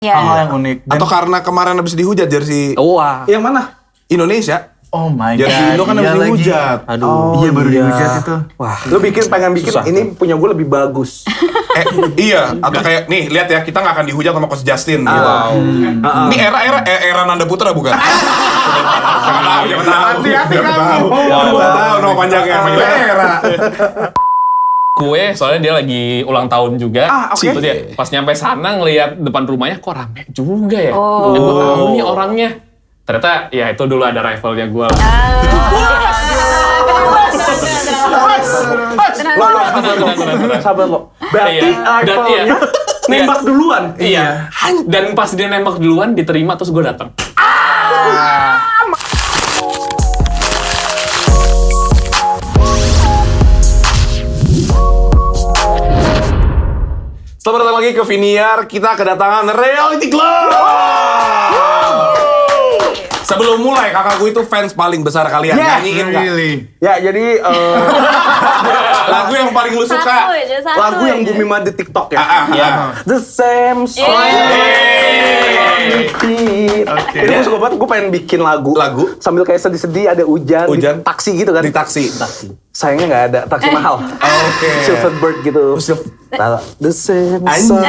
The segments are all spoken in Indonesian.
hal-hal yang unik. Atau karena kemarin habis dihujat jersey Wah. Yang mana? Indonesia. Oh my god. Jersey Indo kan habis dihujat. Aduh. Iya baru dihujat itu. Wah. Lu pengen bikin Susah. ini punya gue lebih bagus. Iya, atau kayak nih lihat ya, kita nggak akan dihujat sama Coach Justin gitu. Ini era Nanda Putra bukan? Jangan tahu. Hati-hati Jangan kamu. tahu. Nggak tahu nama panjangnya, panggil era. Kue soalnya dia lagi ulang tahun juga. Oke. Terus dia pas nyampe sana ngelihat depan rumahnya kok rame juga ya. Gue tahu nih orangnya. Ternyata ya itu dulu ada rivalnya gue. Sabar lo. Berarti Iya. Dan iya. rivalnya nembak duluan. Iya. Dan pas dia nembak duluan diterima terus gue datang. Selamat datang lagi ke Viniar, kita kedatangan Reality Club. Sebelum mulai, kakakku itu fans paling besar kalian. Yeah, Nyanyiin nggak? Really? Ya jadi Lagu yang paling lu Satu suka. aja, satu lagu yang aja. Bumi Mah di TikTok ya. Iya. The same song. Oke. Ini gue suka banget, gue pengen bikin lagu. Sambil kayak sedih-sedih ada hujan. Hujan. Di taksi gitu kan. Di taksi. Sayangnya nggak ada, taksi mahal. Oke. Silverbird gitu. The same song.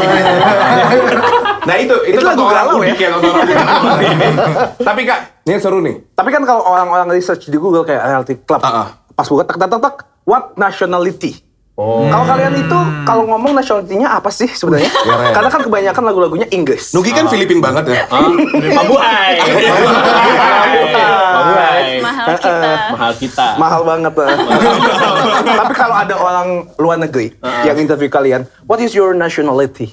Nah itu lagu galau ya. Udik nonton lagu galau ini. Tapi Kak, ini seru nih. Tapi kan kalau orang-orang research di Google kayak Reality Club, pas buka tak, what nationality? Kalau kalian itu kalau ngomong nationality-nya apa sih sebenarnya? Karena kan kebanyakan lagunya Inggris. Nugi kan Filipin banget ya. Mabuhay. Mahal kita. Mahal banget. Tapi kalau ada orang luar negeri yang interview kalian, what is your nationality?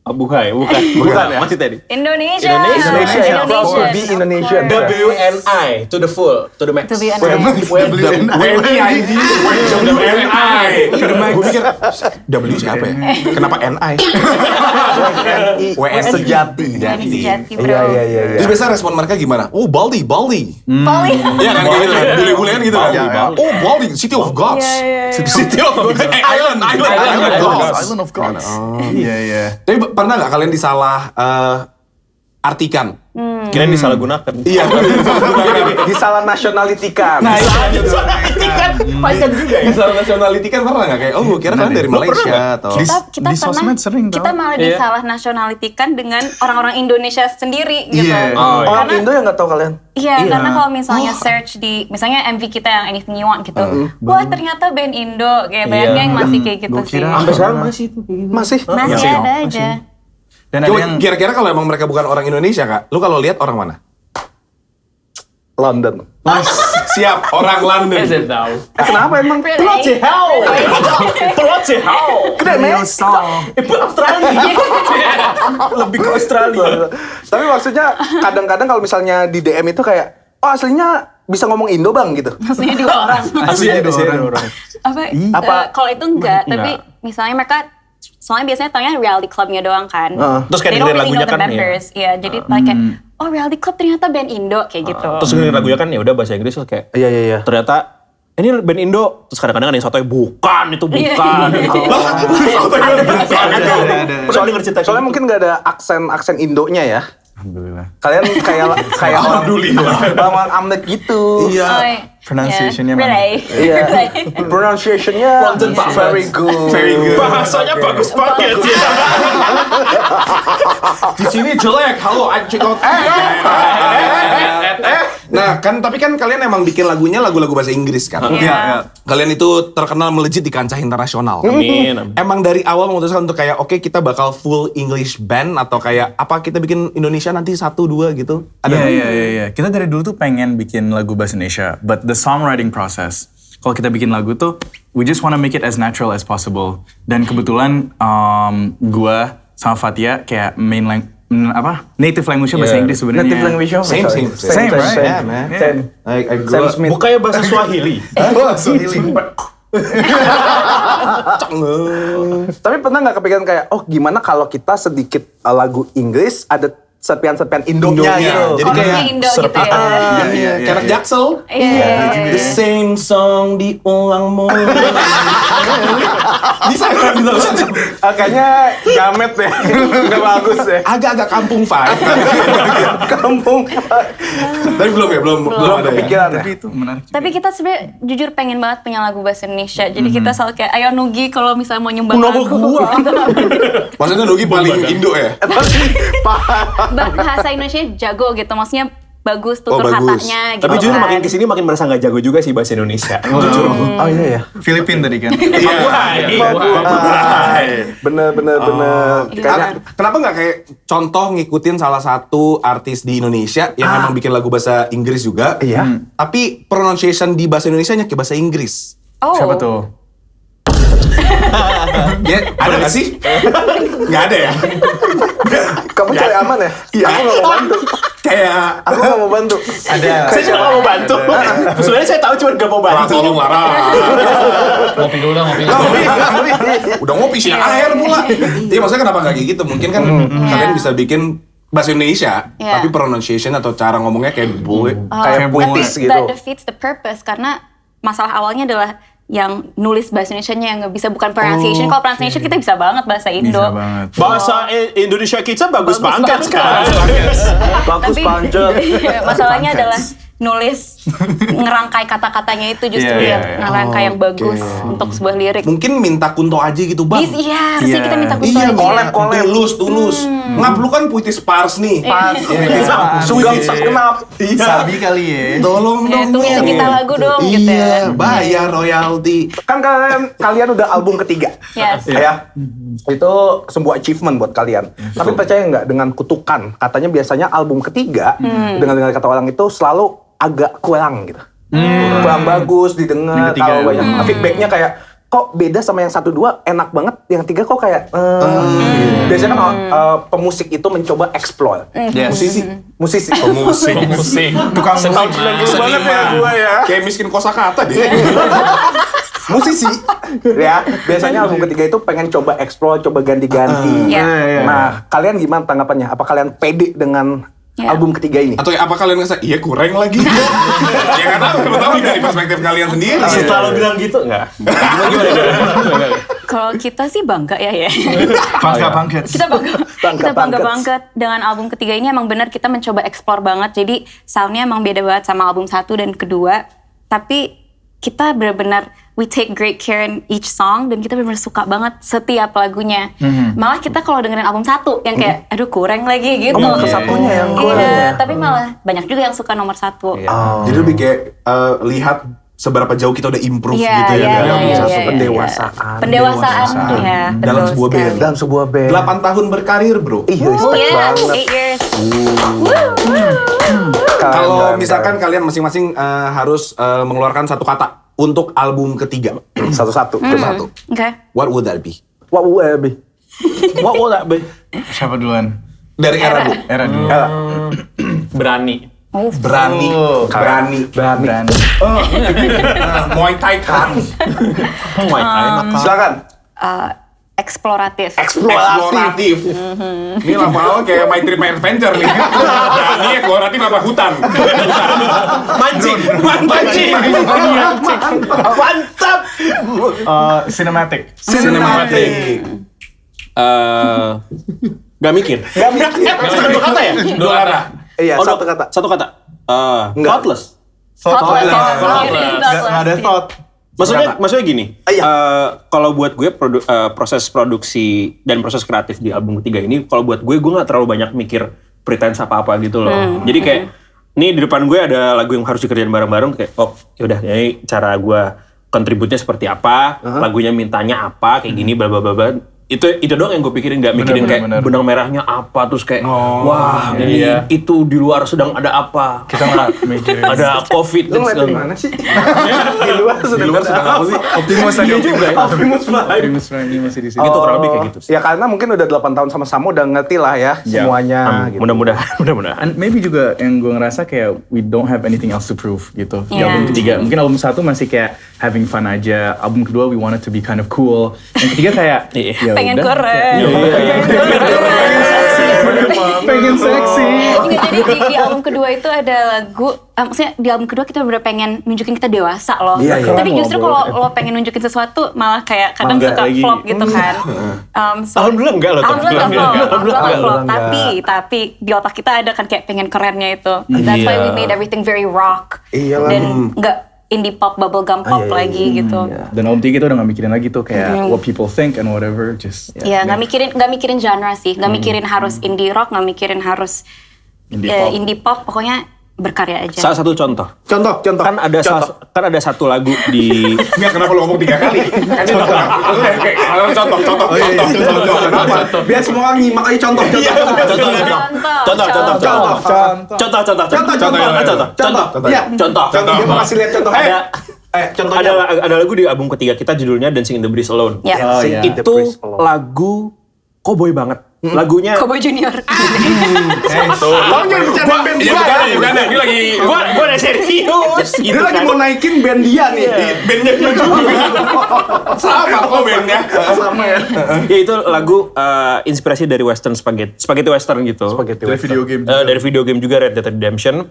Mabuhay, bukan. Bukan ya? Masih tadi. Indonesia. Indonesia ya, proud to be Indonesian. WNI to the full, to the max. To be honest. WNI. Gue pikir W siapa ya? Kenapa NI? WNI Sejati. Sejati, bro. Iya. Terus biasa respon mereka gimana? Oh, Baldi. Bali. Iya kan kayak gitu kan? Bule-bulean gitu kan? Oh, Baldi, City of Gods. Iya. City of Gods. Island of Gods. Island of Gods. Oh, iya. Tapi pernah nggak kalian disalah artikan? Kirain disalahgunakan. Iya. Disalah nationality-kan. Nah, panjang juga ya. Disalah nationality kan pernah nggak kayak? Oh, gue kira kalian dari Malaysia atau? Kita Di sosmed sering tau. kita malah disalah nationality-kan dengan orang-orang Indonesia sendiri gitu. Iya. Orang Indo yang nggak tahu kalian. Iya, karena kalau misalnya search di, misalnya MV kita yang Anything You Want gitu, wah ternyata band Indo, kayak banyak yang masih kayak gitu Gua sih. kira- Sampai sekarang masih itu. Masih. Masih ada aja. Dan ada Coba yang kira-kira kalau emang mereka bukan orang Indonesia, Kak, lu kalau lihat orang mana? London. Siap, orang London. Saya tahu. Kenapa emang? Really? Gede, men. Australia. Lebih ke Australia. Tapi maksudnya kadang-kadang kalau misalnya di DM itu kayak, oh aslinya bisa ngomong Indo bang gitu. Maksudnya dua orang. Aslinya ada orang. Apa? Kalau itu enggak, tapi misalnya mereka soalnya biasanya taunya reality clubnya doang kan. Terus kayak They don't dengerin really know lagunya the kan ya. members. Iya, jadi kayak oh reality club ternyata band Indo kayak gitu. Terus dengerin lagunya kan ya udah bahasa Inggris terus kayak Iya. ternyata ini band Indo. Terus kadang-kadang ada yang sotoy bukan itu bukan. Pernah denger cerita Soalnya mungkin nggak ada aksen Indonya ya. Alhamdulillah. Kalian kayak orang Amnet gitu. Iya. Oh, iya. Pronunciation-nya Yeah, really. Iya. Pronunciation-nya very good. Very good. bahasanya bagus banget ya. Di sini jelek. Halo, check out. Nah, kan tapi kan kalian emang bikin lagunya lagu-lagu bahasa Inggris kan? Iya. Kalian itu terkenal melejit di kancah internasional. Amin. Emang dari awal memutuskan untuk kayak oke kita bakal full English band atau kayak apa kita bikin Indonesia nanti 1-2 gitu? Iya. Kita dari dulu tuh pengen bikin lagu bahasa Indonesia, but the songwriting process, kalau kita bikin lagu tuh, we just wanna make it as natural as possible. Dan kebetulan gua sama Fatia kayak native language-nya bahasa Inggris sebenarnya. Native language Same, right? Yeah, man. Same. Sam Smith. Bukannya bahasa Swahili. Tapi pernah nggak kepikiran kayak, oh gimana kalau kita sedikit lagu Inggris ada serpian-serpian Indonya gitu. Jadi Chorusnya kayak Indo gitu ya. kayak anak Jaksel. Iya. The same song diulang mulu. Bisa kan? Kayaknya jamet ya, nggak bagus ya. Agak-agak kampung vibe. Kampung. Tapi belum ada ya. Kepikiran ya. Tapi itu menarik juga. Tapi kita sebenarnya jujur pengen banget punya lagu bahasa Indonesia. Jadi kita selalu kayak, ayo Nugi kalau misalnya mau nyumbang Kenapa lagu. gua? Maksudnya Nugi paling Indo ya? Bahasa Indonesia jago gitu, maksudnya bagus tutur bagus. katanya gitu. Tapi jujur kan. makin kesini makin merasa nggak jago juga sih bahasa Indonesia. Jujur. Oh iya ya. Filipina tadi kan. Bener. Kayaknya Kenapa nggak kayak contoh ngikutin salah satu artis di Indonesia yang emang bikin lagu bahasa Inggris juga, Iya. tapi pronunciation di bahasa Indonesianya kayak bahasa Inggris. Oh. Siapa tuh? Ya, ada nggak sih? Nggak ada ya? kamu cari aman ya? Iya. Aku nggak mau bantu. Kayak Aku nggak mau bantu. Ada. Saya cuma mau bantu. Sebenarnya saya tahu cuma gak mau Lara bantu. tolong Lara. Ngopi dulu dah, ngopi. Udah ngopi sih air pula. Iya maksudnya kenapa nggak kayak gitu? Mungkin kan kalian bisa bikin bahasa Indonesia, Iya. tapi pronunciation atau cara ngomongnya kayak boleh. Kayak Tapi puitis gitu. that defeats the purpose karena masalah awalnya adalah yang nulis bahasa Indonesianya yang nggak bisa, bukan pronunciation. Kalau pronunciation kita bisa banget bahasa Indo. Bisa banget. Bahasa Indonesia kita bagus banget banget. sekarang. Bagus Tapi panjang. masalahnya adalah nulis ngerangkai kata-katanya itu justru Iya, yang iya. ngerangkai yang bagus untuk sebuah lirik. Mungkin minta Kunto Aji gitu bang. Iya, harusnya kita minta Kunto Iya, aja. collab. Tulus. Ngap lu kan puitis pars nih. Sugap sekenap. Sabi kali ya. Tolong dong. Tulis kita lagu dong gitu ya. Iya, bayar royalti. Kan kalian udah album ketiga. Yes. Ya. Itu sebuah achievement buat kalian. Tapi percaya nggak dengan kutukan? Katanya biasanya album ketiga dengan kata orang itu selalu agak kurang gitu. Kurang bagus didengar, Yang ketiga. kalau banyak feedbacknya kayak kok beda sama yang 1-2 enak banget, yang 3 kok kayak biasanya kan pemusik itu mencoba explore. Yes. Musisi. Musik. Tukang banget ya gua ya. Kayak miskin kosakata deh. Musisi ya, biasanya album ketiga itu pengen coba explore, coba ganti-ganti. Iya. Nah, kalian gimana tanggapannya? Apa kalian pede dengan Iya. album ketiga ini? Atau apa kalian ngerasa, iya kurang lagi? Ya nggak tahu, siapa tahu dari perspektif kalian sendiri. Setelah lo bilang gitu enggak? Gimana? Kalau kita sih bangga ya. Pangkat pangkat. Kita bangga. Kita bangga Bangga banget dengan album ketiga ini. Emang benar kita mencoba explore banget. Jadi soundnya emang beda banget sama album 1 dan kedua. Tapi kita benar-benar we take great care in each song dan kita benar-benar suka banget setiap lagunya. Malah kita kalau dengerin album 1 yang kayak aduh kurang lagi gitu. Oh, ke satunya yang kurang Iya, ya? tapi malah banyak juga yang suka nomor 1. Jadi lebih kayak lihat seberapa jauh kita udah improve Iya, gitu ya iya, dari album iya, satu. iya. Pendewasaan. Pendewasaan, ya. Dalam betul sebuah sekali. band. Dalam sebuah band. 8 tahun berkarir bro. Iya, Oh respect yes, banget. 8 years. Kalau Keren, misalkan keren. kalian masing-masing harus mengeluarkan satu kata untuk album ketiga. Satu-satu. Satu. Oke. What would that be? What would be? What will that be? Siapa duluan? Dari era bu. Era dulu. Berani. Berani. Berani. Berani. Muay Thai kan. Oh my god. Silakan. Eksploratif. Eksploratif. Ini lama-lama kayak My Trip My Adventure nih. Berani eksploratif apa hutan? Mancing. Mantap. Cinematic. Cinematic. Gak mikir. Gak mikir. Satu kata ya? Dua kata. Iya, Oh, satu kata. Satu kata. Enggak. Thoughtless. Thoughtless. Nggak ada thought. Maksudnya gini, Iya. kalau buat gue proses produksi dan proses kreatif di album ketiga ini, kalau buat gue nggak terlalu banyak mikir pretense apa-apa gitu loh. Jadi kayak, nih di depan gue ada lagu yang harus dikerjain bareng-bareng, kayak oh yaudah ini cara gue kontributnya seperti apa, lagunya mintanya apa, kayak gini, bla bla bla bla. Itu doang yang gue pikirin, nggak mikirin kayak bener. benang merahnya apa, terus kayak wah ini itu di luar sedang ada apa, Kita nggak mikirin. ada COVID Lu dan ngeliat dari segala mana sih? Di luar sedang apa sih? Optimus tadi. juga ya. Optimus Prime. Optimus Prime ini masih di sini. Gitu kurang lebih kayak gitu sih. Ya karena mungkin udah 8 tahun sama-sama udah ngerti lah ya semuanya. Gitu. Mudah-mudahan. And maybe juga yang gue ngerasa kayak we don't have anything else to prove gitu. Di Yeah. album ketiga, mungkin album 1 masih kayak having fun aja. Album kedua we wanted to be kind of cool. Yang ketiga kayak ya Pengen udah, keren. kayak, Pengen seksi. Ingat, jadi di album kedua itu ada lagu, maksudnya di album kedua kita bener pengen nunjukin kita dewasa loh. Iya, iya. Tapi justru kalau lo pengen nunjukin sesuatu malah kayak kadang Enggak suka lagi. flop gitu kan. Alhamdulillah enggak loh. Alhamdulillah nggak flop. Alhamdulillah Tapi di otak kita ada kan kayak pengen kerennya itu. That's why we made everything very rock. Iyalah. Dan nggak indie pop, bubblegum pop lagi gitu. Dan album 3 kita udah gak mikirin lagi tuh kayak what people think and whatever, just Iya, nggak mikirin genre sih, nggak mikirin harus indie rock, nggak mikirin harus indie pop, pokoknya berkarya aja. Salah satu contoh. Contoh. Kan ada satu lagu di Enggak, kenapa lu ngomong 3 kali? Kan ini contoh. Contoh. Kenapa? Biar semua orang nyimak aja contoh. Contoh. Iya. Contoh. Dia mau kasih lihat contoh. Contohnya. Ada lagu di album ketiga kita judulnya Dancing in the Breeze Alone. Ya. Sing in the Itu Breeze Alone. lagu cowboy banget. Lagunya Cowboy Junior. Tolong jangan bercanda band Iya, dia. bercanda. Ini lagi gua udah serius Dia gitu lagi kan. mau naikin band dia nih. bandnya dia juga. Sama kok bandnya. Sama ya. Ya itu lagu inspirasi dari western spaghetti western gitu. dari video game. Dari video game juga Red Dead Redemption.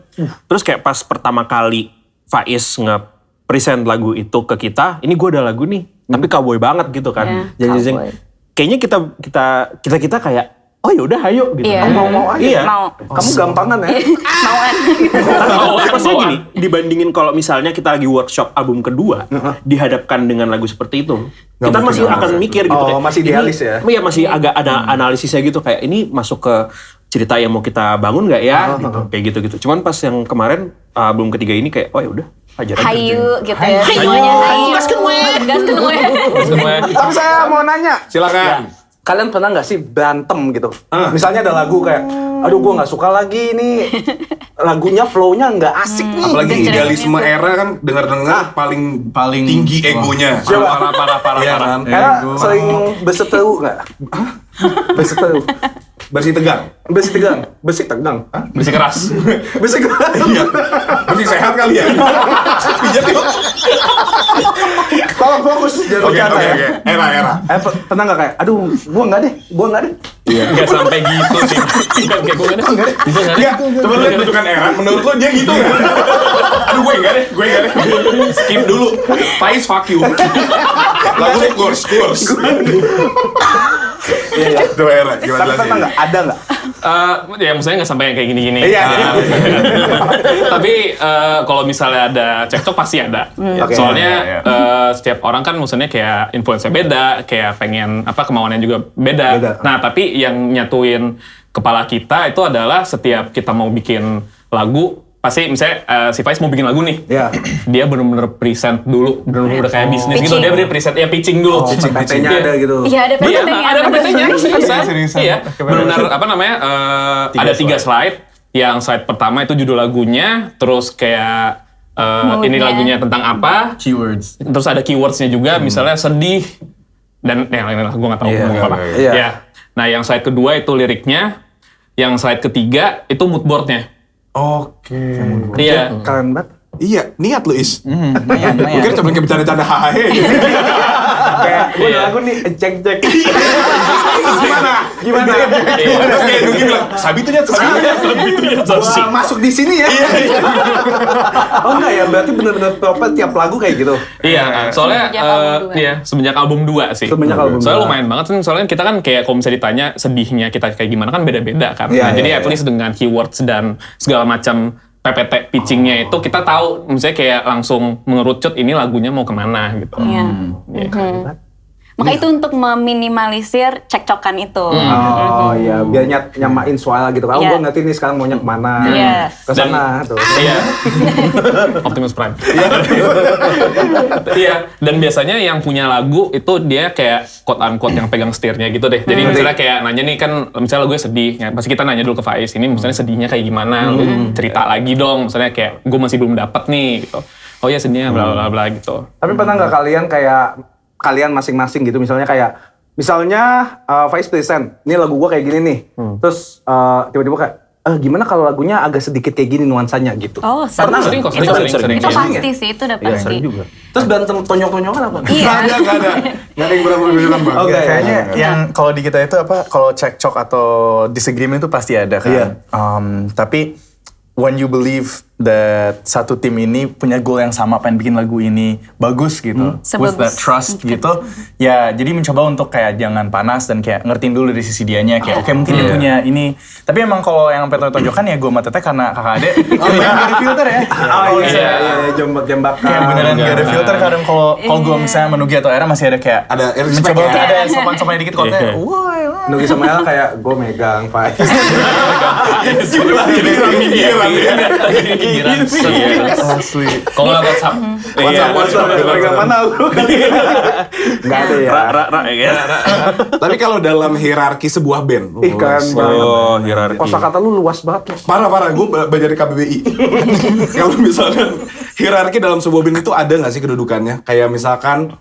Terus kayak pas pertama kali Faiz nge-present lagu itu ke kita, ini gue ada lagu nih, tapi cowboy banget gitu kan. Iya, Jadi kayaknya kita kayak oh ya udah ayo gitu. Iya. Mau aja. Iya. Mau. Kamu gampangan ya. Mauan. Tapi maksudnya gini, dibandingin kalau misalnya kita lagi workshop album kedua, dihadapkan dengan lagu seperti itu, kita masih akan mikir gitu. Oh, kayak, masih ini- idealis ya? Iya, masih agak ada analisisnya gitu, kayak ini masuk ke cerita yang mau kita bangun nggak ya? Gitu. Kayak gitu-gitu. Cuman pas yang kemarin, album ketiga ini kayak, oh ya udah, ajar aja. Hayu gitu ya. Semuanya hayu. Gaskeun we. Tapi saya mau nanya. Silakan. Kalian pernah nggak sih berantem gitu? Misalnya ada lagu kayak, aduh gue nggak suka lagi nih, lagunya flow-nya nggak asik nih. Apalagi Gitu. idealisme era kan dengar-dengar paling tinggi egonya. Coba. Iya kan? Karena sering berseteru nggak? Berseteru. Bersih tegang. Besi tegang. Besi tegang. Besi keras. Besi tegang. Bersih sehat kali ya. Pijat yuk. Tolong fokus jangan Oke. bercanda ya. Era. Pernah nggak kayak, aduh gua nggak deh. Nggak sampai gitu sih. Kayak gue nggak deh. Bisa nggak deh? Enggak, coba lihat bentukan era. Menurut lo dia gitu nggak? Aduh gue enggak deh. Skip dulu. Faiz fuck you. Lagu kurs. Iya. Itu era. Gimana Tapi pernah jelasin? nggak? Ada nggak? Ya maksudnya nggak sampai yang kayak gini-gini. Iya. Tapi kalau misalnya ada cekcok pasti ada. Oke. Soalnya Iya. setiap orang kan maksudnya kayak influence beda, kayak pengen kemauannya juga beda. Beda. Nah tapi yang nyatuin kepala kita itu adalah setiap kita mau bikin lagu, pasti misalnya si Faiz mau bikin lagu nih, Iya. dia bener-bener present dulu, bener-bener udah kayak bisnis gitu, Pitching. dia bener present, ya pitching dulu. PT-nya Iya. ada gitu. Iya, ada Iya, PT-nya. ada PT-nya, seriusan. Seriusan. Iya, benar ada 3 slide. Yang slide pertama itu judul lagunya, terus kayak ini Moodnya. lagunya tentang apa, Keywords. terus ada keywordsnya juga, misalnya sedih, dan yang lain-lain gue nggak tahu ngomong apa. iya. Ya. Nah, yang slide kedua itu liriknya, yang slide ketiga itu mood boardnya. Oke. Iya. Keren banget. Iya, niat lo Is. Lumayan. Gue kira cuma kayak bercanda-canda hahahe. Kayak gue Iya. lagu nih, cek. Gimana? Terus kayak Nugi bilang, Sabi tuh nyat, Sabi. Gua masuk di sini ya. Oh enggak ya, berarti bener-bener proper tiap lagu kayak gitu. Iya, soalnya Semenjak album dua. semenjak album 2 sih. Semenjak album Soalnya dua. lumayan banget, soalnya kita kan kayak kalau misalnya ditanya sedihnya kita kayak gimana kan beda-beda kan. Iya, Nah, jadi iya, at least dengan keywords dan segala macam PPT pitchingnya itu kita tahu, misalnya kayak langsung mengerucut ini lagunya mau kemana gitu. Iya. Maka itu untuk meminimalisir cekcokan itu. Oh iya, biar nyamain suara gitu. Kalau Iya. gue ngerti nih sekarang maunya kemana. Iya. Ke sana tuh. Iya. Optimus Prime. Iya, dan biasanya yang punya lagu itu dia kayak quote unquote yang pegang setirnya gitu deh. Jadi misalnya kayak nanya nih kan, misalnya gue sedih, ya pasti kita nanya dulu ke Faiz, ini misalnya sedihnya kayak gimana, lu cerita lagi dong, misalnya kayak gue masih belum dapet nih gitu. Oh ya sedihnya bla bla bla gitu. Tapi pernah nggak kalian masing-masing gitu, misalnya Faiz present, ini lagu gue kayak gini nih. Terus tiba-tiba kayak, gimana kalau lagunya agak sedikit kayak gini nuansanya gitu. Oh, Sering kok, sering. Itu pasti sih, itu udah pasti. Sering juga. Terus berantem tonjok-tonjokan apa? Iya. Nggak ada. Nggak ada yang berapa-berapa bang. Oke. Kayaknya yang kalau di kita itu apa, kalau cekcok atau disagreement itu pasti ada kan. Iya. Tapi when you believe that satu tim ini punya goal yang sama, pengen bikin lagu ini bagus gitu, with that trust gitu, ya jadi mencoba untuk kayak jangan panas dan kayak ngertiin dulu dari sisi dianya, kayak oke, mungkin dia punya ini, tapi emang kalau yang sampai tonjokan ya gue sama Teteh karena kakak adek, yang gak ada filter ya. Oh iya, jembak-jembakan. Kayak beneran gak ada filter, kadang kalau gue misalnya menugi atau Era masih ada kayak Ada respect mencoba ya. untuk ada sopan-sopannya dikit, kalau kayak wah. Nugi sama El kayak gue megang Faiz. Asli. Kalau nggak WhatsApp. WhatsApp. Megang mana lu? Nggak ada ya. Tapi kalau dalam hierarki sebuah band, Ikan Oh, hierarki. Kosakata lu luas banget. parah, gue belajar di KBBI. Kalau misalkan hierarki dalam sebuah band itu ada nggak sih kedudukannya? Kayak misalkan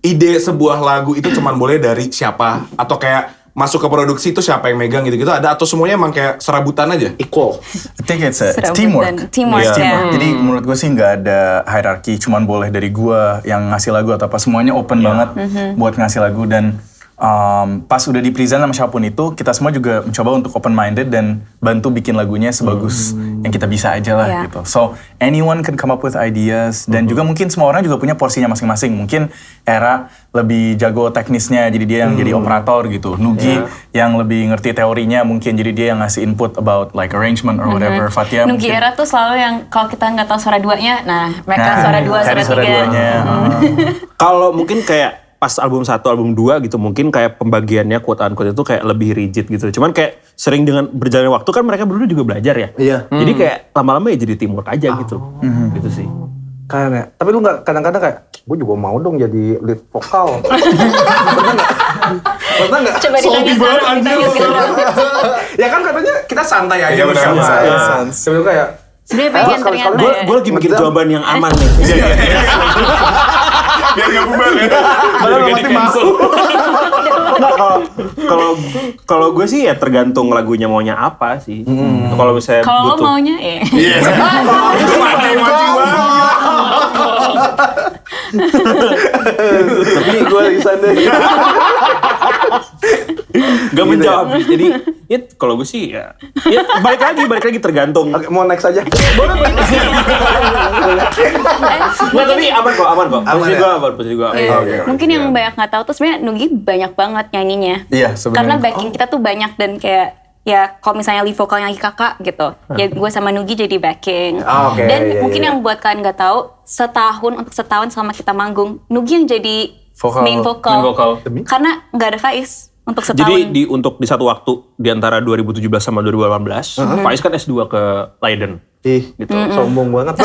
ide sebuah lagu itu cuman boleh dari siapa? Atau kayak masuk ke produksi itu siapa yang megang gitu-gitu ada? Atau semuanya emang kayak serabutan aja? Equal. I think it's Serabutan. teamwork. Teamwork, Yeah. ya. Jadi menurut gue sih nggak ada hierarki, cuman boleh dari gue yang ngasih lagu atau apa, semuanya open banget buat ngasih lagu, dan pas udah di present sama siapapun itu, kita semua juga mencoba untuk open minded dan bantu bikin lagunya sebagus yang kita bisa aja lah Yeah. gitu. So anyone can come up with ideas, dan juga mungkin semua orang juga punya porsinya masing-masing. Mungkin Era lebih jago teknisnya, jadi dia yang jadi operator gitu. Nugi yang lebih ngerti teorinya, mungkin jadi dia yang ngasih input about like arrangement or whatever. Fatia Nugi mungkin Era tuh selalu yang kalau kita nggak tahu suara duanya, nah mereka suara dua, cari suara tiga. duanya. Kalau mungkin kayak pas album 1, album 2 gitu, mungkin kayak pembagiannya quote-unquote itu kayak lebih rigid gitu. Cuman kayak sering dengan berjalannya waktu kan mereka berdua juga belajar ya. Iya. Jadi kayak lama-lama ya jadi teamwork aja gitu. Gitu sih. Kayaknya. Tapi lu nggak kadang-kadang kayak, gue juga mau dong jadi lead vokal. Pernah nggak? Coba ditanya sekarang, ditanya sekarang. Ya kan katanya kita santai aja Iya, benar. bersama. Iya. Sebenarnya kayak, Sebenarnya pengen ternyata ya. Gue lagi mikir jawaban yang aman nih. Biar nggak bubar ya. padahal mati mau. Nggak, kalau gue sih ya tergantung lagunya maunya apa sih. Kalau misalnya Kalau lo butuh maunya ya. Tapi gue lagi santai. gak menjawab. Jadi ya kalau gue sih ya balik lagi tergantung. Oke, mau next aja. Nggak, tapi aman kok. Posisi ya? gue aman, posisi gue aman. Iya. Mungkin yang banyak nggak tahu tuh sebenarnya Nugi banyak banget nyanyinya. Iya, sebenarnya. Karena backing kita tuh banyak, dan kayak ya kalau misalnya lead vokalnya lagi kakak gitu, ya gue sama Nugi jadi backing. Oke, Dan iya, mungkin iya. yang buat kalian nggak tahu, untuk setahun selama kita manggung, Nugi yang jadi main vokal. Main vokal. Karena nggak ada Faiz untuk setahun. Jadi untuk di satu waktu di antara 2017 sama 2018, Faiz kan S2 ke Leiden. Ih, gitu. Sombong banget.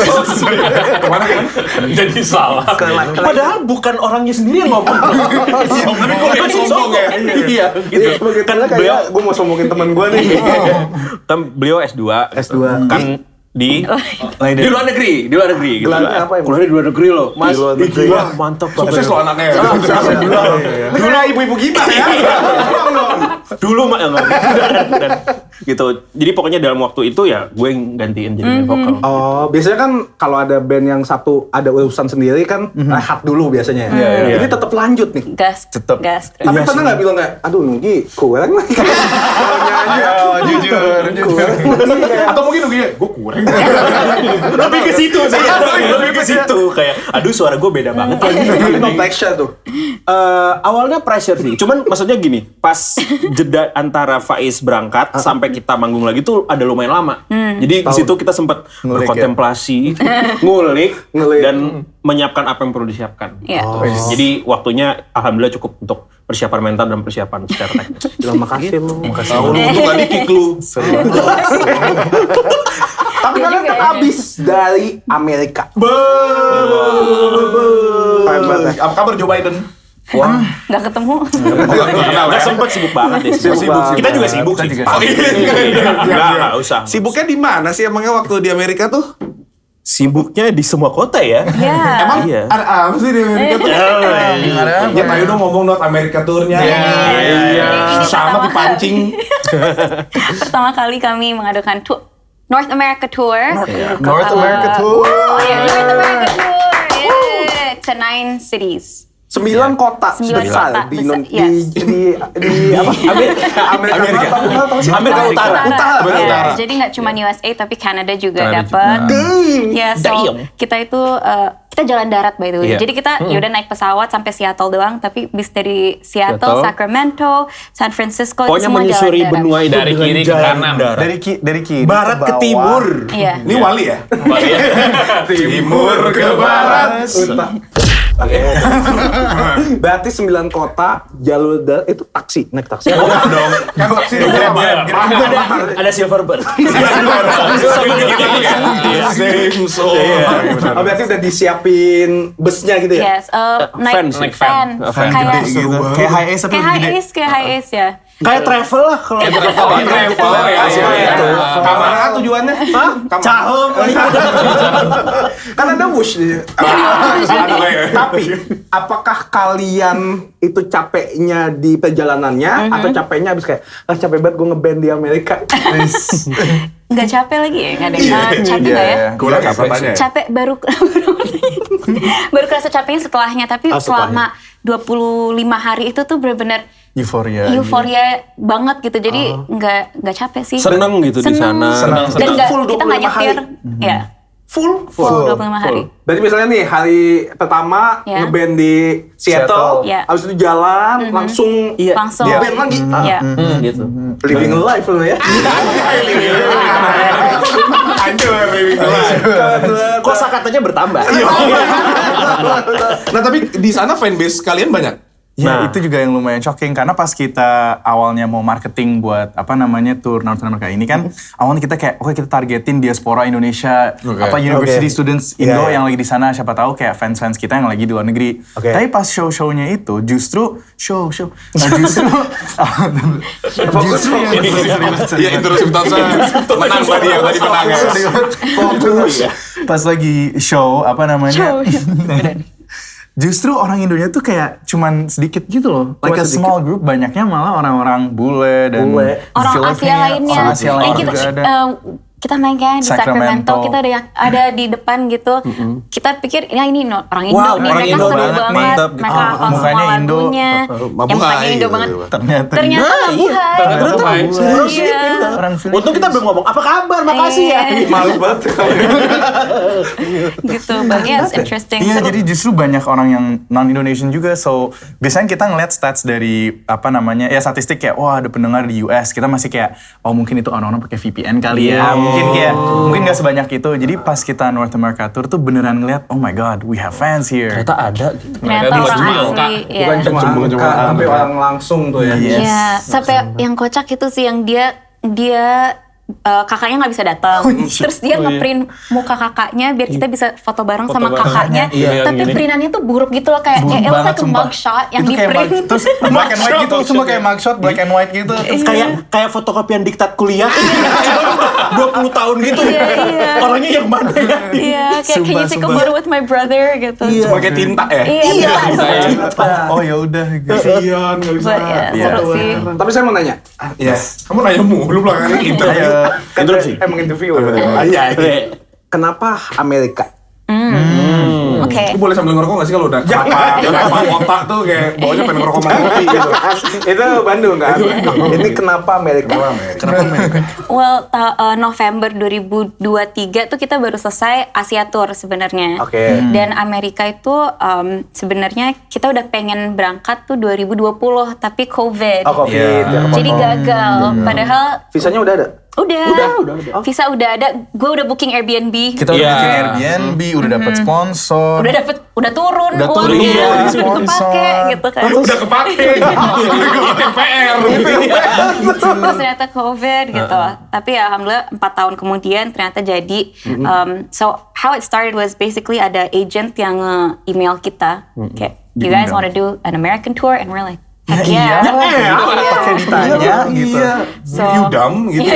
Kemana kan? Jadi salah. Padahal bukan orangnya sendiri yang ngomong. Tapi kok dia sombong ya? Iya, gitu. Kan kayak gue mau sombongin teman gue nih. Kan beliau S2. S2. Kan di Leiden. luar negeri gitu. Gelarnya apa ya? Kuliah di luar negeri loh, Mas. Di luar negeri. Wah, mantap banget. Sukses lo anaknya ya. Dulu ibu-ibu gimana ya? Dulu mah enggak. Gitu. Jadi pokoknya dalam waktu itu ya gue yang gantiin jadi main vokal. Oh, biasanya kan kalau ada band yang satu ada urusan sendiri kan rehat dulu biasanya. iya. Jadi tetap lanjut nih. gas, Tetep. gas terus. Tapi pernah nggak bilang kayak, aduh Nugi, kurang nih. Kalau nyanyi, Jujur. Atau mungkin gue kurang. Lebih ke situ sih. Lebih ke situ kayak aduh suara gue beda banget lagi. no pressure tuh. Awalnya pressure sih. Cuman maksudnya gini, pas jeda antara Faiz berangkat sampai kita manggung lagi tuh ada lumayan lama. Jadi di situ kita sempat Ngulik, berkontemplasi, ngulik, Ngulik. dan menyiapkan apa yang perlu disiapkan. Iya. Jadi waktunya alhamdulillah cukup untuk persiapan mental dan persiapan secara teknis. Bilang makasih lu. Tahu lu untung gak di kick lu. Tapi kalian kan abis dari Amerika. Keren banget ya. Apa kabar Joe Biden? Nggak ketemu. Nggak sempet sibuk banget deh. Sibuk Kita juga banget. sibuk sih. Oh, iya. Nggak usah. Sibuknya di mana sih emangnya waktu di Amerika tuh? Sibuknya di semua kota ya. Iya. Emang Iya. ada apa sih di Amerika tuh? Ya ayo dong ngomong North America tournya. Iya. Susah amat dipancing. Pertama kali kami mengadakan North America Tour. North America Tour. Oh iya, North America Tour. Yeah. To 9 cities. 9 kota 9 besar kota di besar, di apa? Amerika Amerika Utara. Iya, Utara. jadi nggak cuma USA tapi Canada juga dapat. Ya, so kita itu kita jalan darat by the way. Iya. Jadi kita yaudah naik pesawat sampai Seattle doang, tapi bis dari Seattle, Sacramento, San Francisco Pokoknya itu semua menyusuri jalan darat. benua itu Dari dengan kiri ke jalan kanan. darat. Dari kiri Barat ke bawah. timur. Iya. Ini Wali ya? Timur ke barat. Berarti 9 kota jalur darat itu taksi, naik taksi. Dong. Kan taksi Ada Silverbird. Same soul. Oh, berarti udah disiapin busnya gitu ya? Yes, naik Naik van. van Kayak gitu. Kayak high ace tapi lebih gede. kayak high ace ya. Kayak travel lah kalau Travel ya. Kemana tujuannya? Hah? Cahem. Kan ada wush di Tapi apakah kalian itu capeknya di perjalanannya atau capeknya habis kayak capek banget gue ngeband di Amerika? Nggak capek lagi ya? Nggak ada capek nggak ya? Gue udah kapan tanya ya? Capek baru kerasa capeknya setelahnya, tapi selama 25 hari itu tuh benar-benar euforia banget gitu. Jadi nggak capek sih. Seneng gitu di sana. Dan Itu nggak, full kita nggak 25 hari? nyetir. Ya, Full 25 hari. Berarti misalnya nih hari pertama Ya. ngeband di Seattle, Ya. habis itu jalan langsung Langsung. ngeband lagi. Ya. Gitu. Living life loh ya. Hancur, living the life. Kosa katanya bertambah. Nah tapi di sana fanbase kalian banyak? Ya itu juga yang lumayan shocking karena pas kita awalnya mau marketing buat tour North America ini kan awalnya kita kayak oke kita targetin diaspora Indonesia university students Indo yang lagi di sana siapa tahu kayak fans kita yang lagi di luar negeri. Tapi pas show-shownya itu justru justru Iya intro Thompson menang tadi ya tadi menang ya. pas lagi show justru orang Indonesia tuh kayak cuman sedikit gitu loh. Like a small group, banyaknya malah orang-orang bule dan Orang Asia Filipina, lainnya. orang Asia Yang lain kita, juga ada. kita main kayak di Sacramento, kita ada di depan gitu. Kita pikir ya ini orang Indo Wow, nih, orang mereka Indo seru banget, banget, mantap gitu. mereka hafal semua Mukanya Indo, lagunya, yang mukanya Indo banget. Ternyata Mabuhay. Iya. orang Filipina. Untung kita belum ngomong apa kabar, makasih ya. Iya. Malu banget. Gitu, but yeah, it's interesting. Iya, Seru. jadi justru banyak orang yang non-Indonesian juga. So, biasanya kita ngeliat stats dari statistik kayak, wah ada pendengar di US. Kita masih kayak, oh mungkin itu orang-orang pakai VPN kali ya. Mungkin nggak sebanyak itu. Jadi pas kita North America Tour tuh beneran ngeliat, oh my God, we have fans here. Ternyata ada gitu. Ternyata Mereka orang cuma asli. Iya. Bukan cuma angka, tapi orang langsung tuh ya. Yes. Iya, sampai yang kocak itu sih yang dia kakaknya nggak bisa datang. Terus dia ngeprint muka kakaknya biar kita bisa foto bareng sama kakaknya. Iya, Tapi yang gini. printannya tuh buruk gitu loh kayak Buruk it looks banget, like a sumpah. mugshot yang Itu di kayak print. terus black and white gitu, semua kayak mugshot, black and white gitu. Kayak fotokopian diktat kuliah. 20 tahun gitu. Iya, iya. Orangnya yang mana ya? Iya, kayak can you take a Sumpah. photo with my brother gitu. Cuma pakai tinta ya? Iya. Oh ya udah. Kasian gak bisa. But ya, seru sih. Tapi saya mau nanya, Yes. Kamu nanya mulu belakangan ini interview. Interupsi. emang interview. Iya. Kenapa Amerika? Oke. Lu boleh sambil ngerokok gak sih kalau udah kenapa otak tuh kayak bawahnya pengen ngerokok sama kopi gitu. Itu Bandung kan? Ini kenapa Amerika? Well, November 2023 tuh kita baru selesai Asia Tour sebenarnya. Oke. Dan Amerika itu sebenarnya kita udah pengen berangkat tuh 2020 tapi COVID. Oh, COVID. Ya, Jadi gagal. Padahal Visanya udah ada? udah. Visa udah ada. Gue udah booking Airbnb. Kita udah Iya. bikin Airbnb, udah dapet sponsor. Udah turun Udah turun, uangnya, iya, udah sponsor. kepake gitu kan. Udah kepake. PR. Terus ternyata COVID gitu. Tapi ya alhamdulillah 4 tahun kemudian ternyata jadi. So how it started was basically ada agent yang email kita kayak, you guys want to do an American tour? And we're like, Heck iya, yeah. pakai ditanya gitu. So- You dumb gitu.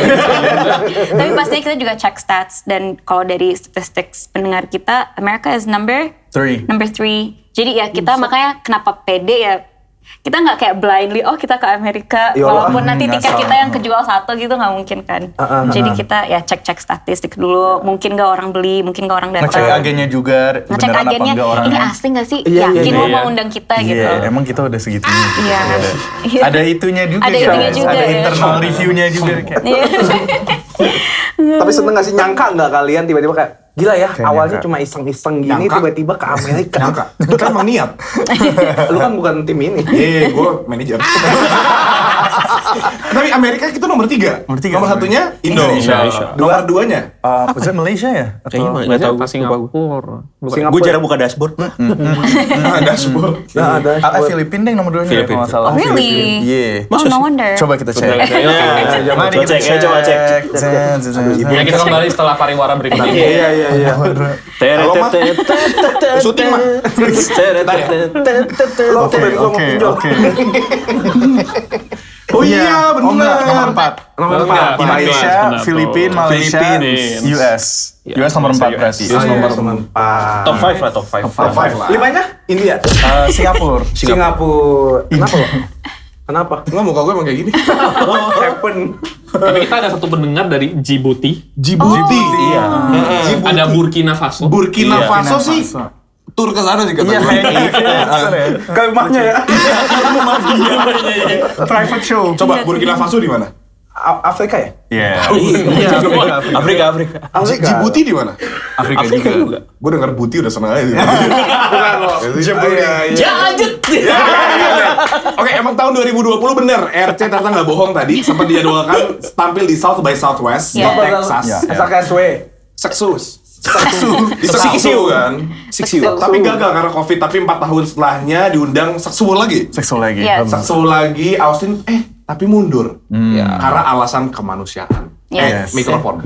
Tapi pastinya kita juga check stats dan kalau dari statistik pendengar kita, America is number 3. Number 3. Jadi ya kita makanya kenapa pede ya, kita nggak kayak blindly, oh kita ke Amerika, Iyalah. walaupun nanti Nggak tiket salah. kita yang kejual 1 gitu nggak mungkin kan. Jadi kita ya cek-cek statistik dulu, mungkin nggak orang beli, mungkin nggak orang datang. Ngecek agennya juga, Ngecek beneran apa agennya, enggak orangnya. ini asli nggak sih? Iya, Yakin iya, lo iya. mau undang kita gitu. Iya, emang kita udah segitunya. Iya. Iya. Ada itunya juga, Ada itunya guys. juga, Ada ya. internal reviewnya juga. Kayak, Iya. Tapi seneng gak sih, nyangka nggak kalian tiba-tiba kayak gila ya, Kayak awalnya nyangka. cuma iseng-iseng gini Nyangka. tiba-tiba ke Amerika. Nyangka. Kita emang niat. Lu kan bukan tim ini. Iya, gue manajer. Tapi Amerika kita nomor 3. Nomor 3. Nomor 1-nya Indo. Indonesia. Nomor 2-nya is that Malaysia ya? Kayaknya Atau- nggak tahu. Apa Singapura? Singapura. Gue jarang buka dashboard. dashboard. Nah, ada. Filipina deh nomor 2-nya ya, Filipina. kalau nggak salah. Oh, really? Iya. Oh, no wonder. Coba kita cek. Ya, Mari coba cek, ya, coba cek. Ya kita kembali setelah pariwara berikut ini. Iya, iya, iya. Syuting mah. Lo Oke, tiba-tiba mau oke, pinjol. oke. Oh iya, Oh enggak, nomor bener. 4. Nomor Enggak, 4. Indonesia, Benar, Filipina, tuh. Malaysia, Philippines. US. US nomor 4 berarti. US nomor 4. Top 5 lah, top 5. Top 5 lah. 5-nya India. Singapura. Singapura. Kenapa lo? Kenapa? Enggak, muka gue emang kayak gini. Happen. Tapi kita ada satu pendengar dari Djibouti. Djibouti. Iya. Djibouti. Ada Burkina Faso. Burkina Iya. Faso sih. Faso. Tur ke sana sih kata Iya, gue. kayaknya. Ke rumahnya ya. Private show. Coba Burkina Faso di mana? Afrika ya? Iya. Afrika. Afrika. Djibouti di mana? Afrika Afrika juga. juga. Gue denger Buti udah seneng aja. Bukan lo. Djibouti. Lanjut. Oke, emang tahun 2020 bener. RC ternyata nggak bohong tadi. Sempat dijadwalkan tampil di South by Southwest di Iya. Texas. Iya. SKSW. Seksus. Di Seksu kan. Seksu. Tapi gagal karena COVID. Tapi 4 tahun setelahnya diundang Seksual lagi. Seksual lagi. Yes. Seksual lagi, Austin tapi mundur. Karena alasan kemanusiaan. Yes. Mikrofon.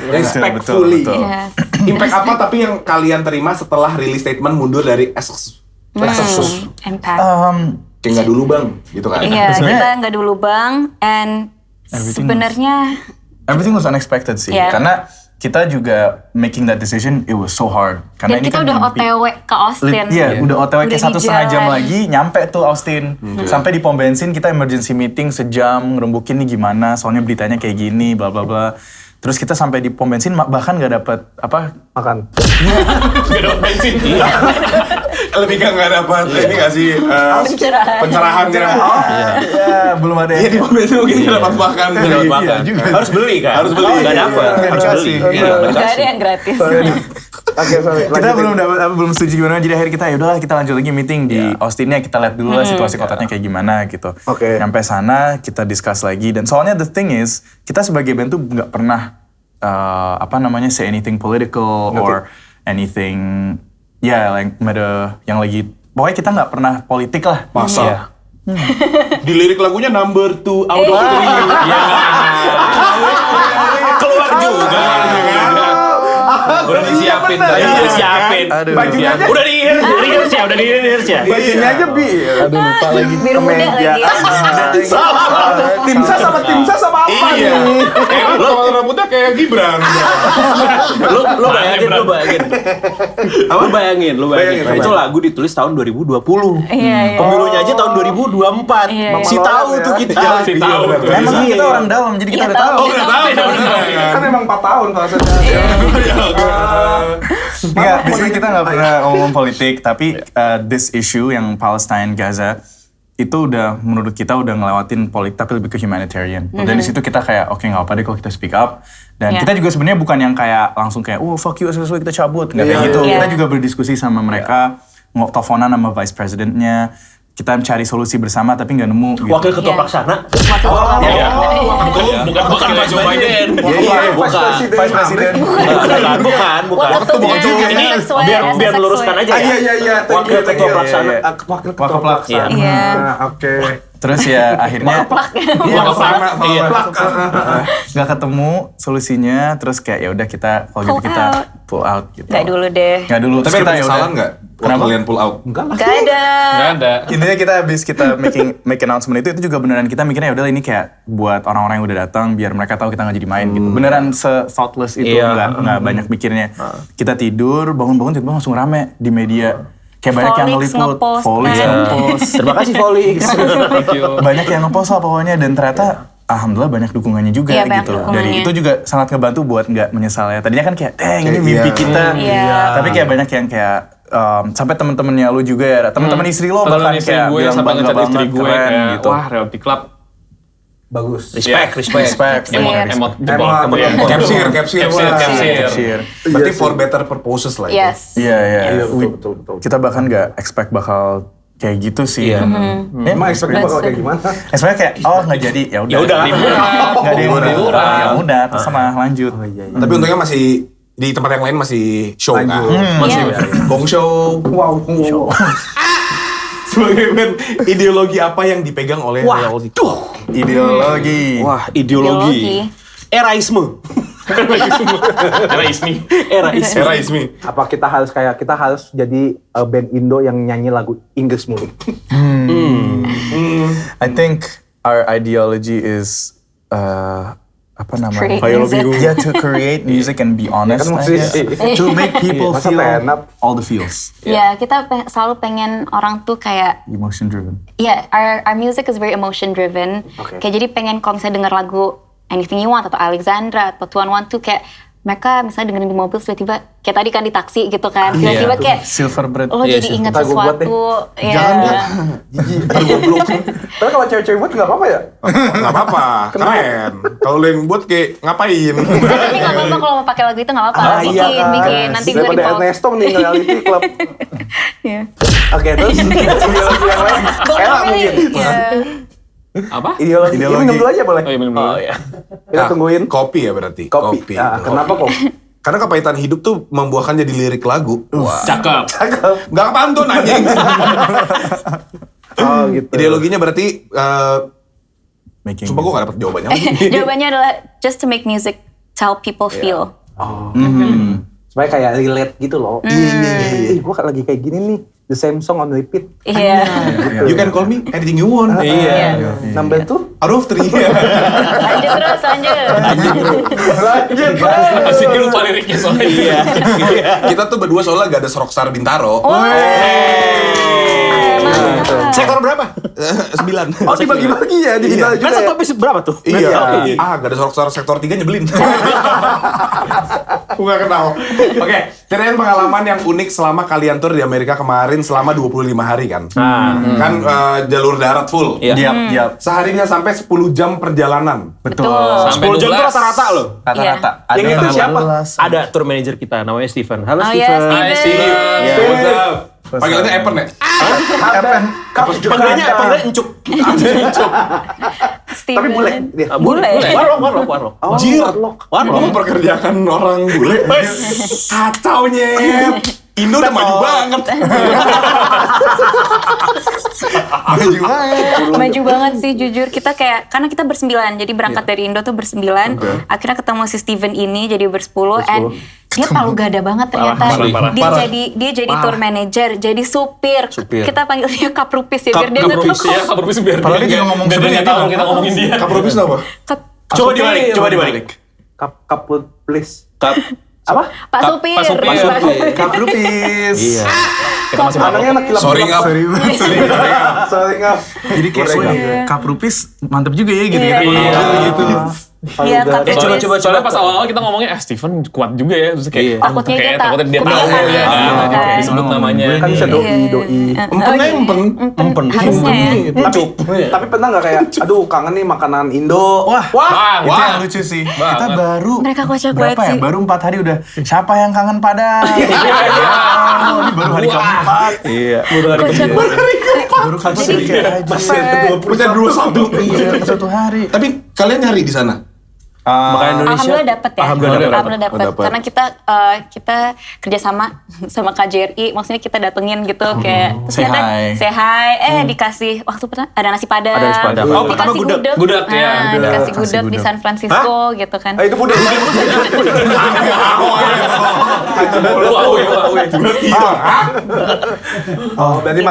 Respectfully. Betul. Yes. Impact apa tapi yang kalian terima setelah rilis statement mundur dari Essex? Impact. Kayak nggak dulu bang, gitu kan? Iya, sebenarnya- kita nggak dulu bang, and Everything sebenarnya Everything was unexpected sih. Yeah. Karena kita juga making that decision, it was so hard. Karena dan kita udah OTW ke Austin. Iya, udah OTW Udah kayak di 1,5 jam jalan. lagi, nyampe tuh Austin. Sampai di pom bensin kita emergency meeting sejam, ngerembukin nih gimana, soalnya beritanya kayak gini, bla bla bla. Terus kita sampai di pom bensin bahkan nggak dapet apa? Makan. Gak ada bensin. Lebih kan nggak dapat ini nggak sih Pencerahan. pencerahan ya? Oh, Iya, belum ada. iya di pom bensin mungkin nggak dapat makan. Nggak dapat Iya, makan. juga. Harus beli kan? Harus beli. Nggak dapat. Nggak Harus beli. dikasih. Iya, nggak Nggak ada dikasih. yang gratis. Oke, sorry. Kita Lanjutin. belum dapat belum setuju gimana, jadi akhirnya kita ya udahlah kita lanjut lagi meeting di Austinnya, kita lihat dulu lah situasi kotanya kayak gimana gitu. Oke. Sampai sana kita discuss lagi, dan soalnya the thing is kita sebagai band tuh nggak pernah say anything political or anything like yang lagi pokoknya kita nggak pernah politik lah. Masa? Iya. Di lirik lagunya number 2 out of 3. Keluar juga. Udah disiapin tadi, udah siapin. Bajunya aja. Udah di rehearse ya, udah di rehearse ya. Bajunya aja bi. Aduh lupa lagi. Biru muda Kemeja. lagi. Timsas sama apa Iya. nih? Kalau rambutnya kayak Gibran. Lu bayangin. Bayangin. Itu lagu ditulis tahun 2020. Iya, iya. Pemilunya aja tahun 2024. Iya, iya. Si tahu tuh kita. Si tahu. Emang kita orang dalam, jadi kita Iya, udah tahu. tahu. Udah tahu. Kan emang 4 tahun prosesnya. Enggak, biasanya kita nggak pernah ngomong politik, tapi this issue yang Palestine Gaza itu udah menurut kita udah ngelewatin politik tapi lebih ke humanitarian. Dan di situ kita kayak oke nggak apa deh kalau kita speak up. Dan Yeah. kita juga sebenarnya bukan yang kayak langsung kayak fuck you sesuai kita cabut, nggak kayak gitu. Yeah. Kita juga berdiskusi sama mereka, teleponan sama vice presidentnya. Kita mencari solusi bersama tapi nggak nemu. Gitu. Wakil ketua Iya. pelaksana. Iya. Bukan Pak Joe Biden. Bukan. Vice president. Bukan. Waktunya Ini sesuai biar sesuai. meluruskan aja ya. Iya. Wakil ketua pelaksana. Wakil Wakil ketua pelaksana. Iya. Oke. Terus ya akhirnya Iya, sama. nggak ketemu solusinya. Terus kayak ya udah kita kalau gitu Pull kita out. pull out gitu. Nggak dulu deh. Nggak dulu. Tapi Terus ada kita ya penyesalan udah. nggak Waktu kalian pull out? Enggak lah. Gak ada. Nggak ada. Intinya kita habis kita make announcement itu juga beneran kita mikirnya udah ini kayak buat orang-orang yang udah datang biar mereka tahu kita nggak jadi main gitu. Beneran se-thoughtless itu, Iya. nggak banyak mikirnya. Kita tidur, bangun-bangun tiba-tiba langsung rame di media. Kayak banyak yang Volix ngeliput, ngepost, Volix kan. ngepost. Terima kasih Volix. Thank you. Banyak yang ngepost lah pokoknya dan ternyata alhamdulillah banyak dukungannya juga Iya, banyak gitu. Dari dukungannya. itu juga sangat ngebantu buat nggak menyesal ya. Tadinya kan kayak, ini mimpi kita. Iya. Tapi kayak banyak yang kayak sampai temen-temennya lu juga ya, temen-temen istri lo Temen bahkan istri kayak gue bilang sampai bangga ngecat istri banget, gue keren kayak, gitu. wah Reality Club. Bagus. Respect. Emot jebol. Emot. Iya. Capsir. Capsir. Berarti for better purposes lah itu. Yes. Iya, iya. Betul. Kita bahkan nggak expect bakal kayak gitu sih. Iya. Emang ekspeknya bakal kayak gimana? Sebenarnya kayak, nggak jadi, ya udah. Ya udah. Nggak ada yang Liburan. ya udah, terserah lanjut. Tapi untungnya masih di tempat yang lain masih show kan. Masih. Gong show. Wow. Sebagai band, ideologi apa yang dipegang oleh Reality Club? Ideologi. Wah, ideologi. Eraisme. Era Ismi. Eraisme. Era Ismi. Apa kita harus jadi band Indo yang nyanyi lagu Inggris mulu? I think our ideology is apa namanya? Create music. Yeah, to create music and be honest. Kan I guess. musisi. To make people Masa feel stand up? all the feels. Ya, kita selalu pengen orang tuh kayak, Emotion driven. ya, our music is very emotion driven. Oke. Kayak jadi pengen kalau misalnya denger lagu Anything You Want atau Alexandra atau 212 kayak mereka misalnya dengerin di mobil tiba-tiba kayak tadi kan di taksi gitu kan. Tiba-tiba kayak Silver bread. lo Iya, jadi sih. ingat Ntar gua buat deh. sesuatu. Ya. Jangan, Bu. Jijik. Tapi kalau cewek-cewek buat nggak apa-apa ya? Gak apa-apa, keren. Kalau lu yang buat kayak ngapain? Tapi nggak apa-apa kalau mau pakai lagu itu nggak apa-apa. bikin. Nanti gue Daripada repost. Ernesto nih Reality Club. Iya. Oke, terus ideologi yang lain. Ella mungkin. Iya. Apa? Ideologi. Ideologi. Minum dulu aja boleh. Oh iya minum dulu. ya. Kita tungguin Kopi ya berarti? kopi. Ah, kenapa kok? Karena kepahitan hidup tuh membuahkan jadi lirik lagu. Cakep. Cakep. Gak pantun anjing. Oh gitu. Ideologinya berarti, Making sumpah gue gak dapet jawabannya. Jawabannya adalah just to make music tell people feel. Supaya kayak relate gitu loh. Iya. Gue lagi kayak gini nih. The same song on repeat. Iya. You can call me anything you want. Iya. Number 2. Out of 3. Lanjut terus, lanjut. Masih lupa liriknya soalnya. Iya. Kita tuh berdua soalnya gak ada Rockstar Bintaro. Mantap. Sektor berapa? 9. Oh dibagi-bagi ya di kita Kan juga. satu habis berapa tuh? Iya. Gak ada Rockstar sektor 3 nyebelin. Gue gak kenal. Oke, ceritain pengalaman yang unik selama kalian tur di Amerika kemarin selama 25 hari kan. Kan jalur darat full. Iya. Yap. Seharinya sampai 10 jam perjalanan. Betul. Sampai 10 jam tuh 12. rata-rata loh. Rata-rata. Ada Yang itu siapa? 12. Ada tour manager kita namanya Steven. Halo Oh Steven. ya, Hai, Steven. Steven. What's up? Panggilannya Epen ya? Panggilnya Encuk. Steven. Tapi bule dia. Bule. Warlock. Oh, Jir, warlock. lo memperkerjakan orang bule. Kacau nyet. Indo udah maju banget. Maju banget. Maju banget sih jujur. Kita kayak, karena kita bersembilan, jadi berangkat dari Indo tuh bersembilan. Akhirnya ketemu si Steven ini jadi bersepuluh. And dia palu gada banget ternyata. Parah. Dia jadi tour manager, jadi supir. Kita panggil dia Kaprupis ya, biar dia nggak Kaprupis tahu. ya, Kaprupis biar Padahal dia juga ngomong biar dia sendiri nggak tahu kan. kita ngomongin dia. Kaprobis apa? Coba dibalik. Kaput please. Apa? Pak Supir. Pak Supir. Kaprupis. Iya. Kita masih Anaknya anak kilap. Sorry ngap. Sorry ngap. Jadi kayak Kaprupis mantep juga ya gitu. Iya. Gitu. Iya, Kaprupis. Coba. Soalnya pas awal-awal kita ngomongnya, Steven kuat juga ya. Terus kayak, Takutnya dia takutnya dia tahu kebanyakan ya. ya, Jadi kayak disebut namanya. Kan bisa doi. Empennya empen. Harusnya ya. Tapi pernah nggak kayak, aduh kangen nih makanan Indo. Wah, itu yang lucu sih. Kita baru Mereka kocak berapa banget ya? sih. Baru 4 hari udah. Siapa yang kangen Padang? Ini baru hari keempat. Iya. Kocak banget. Baru kasih kayak aja. Punya 21. Iya, 1 hari. Tapi kalian nyari di sana? Makanan Indonesia. Alhamdulillah dapet ya. Alhamdulillah dapet. dapet. Karena kita kerjasama sama KJRI, maksudnya kita datengin gitu kayak terus Say ternyata hi. say hi, dikasih waktu pertama ada nasi padang. Ada nasi padang. Oh, pertama Dikasih gudeg. Gudeg, ya. Dikasih Kasih gudeg di gudeg. San Francisco gitu kan. Itu budek. Oh, berarti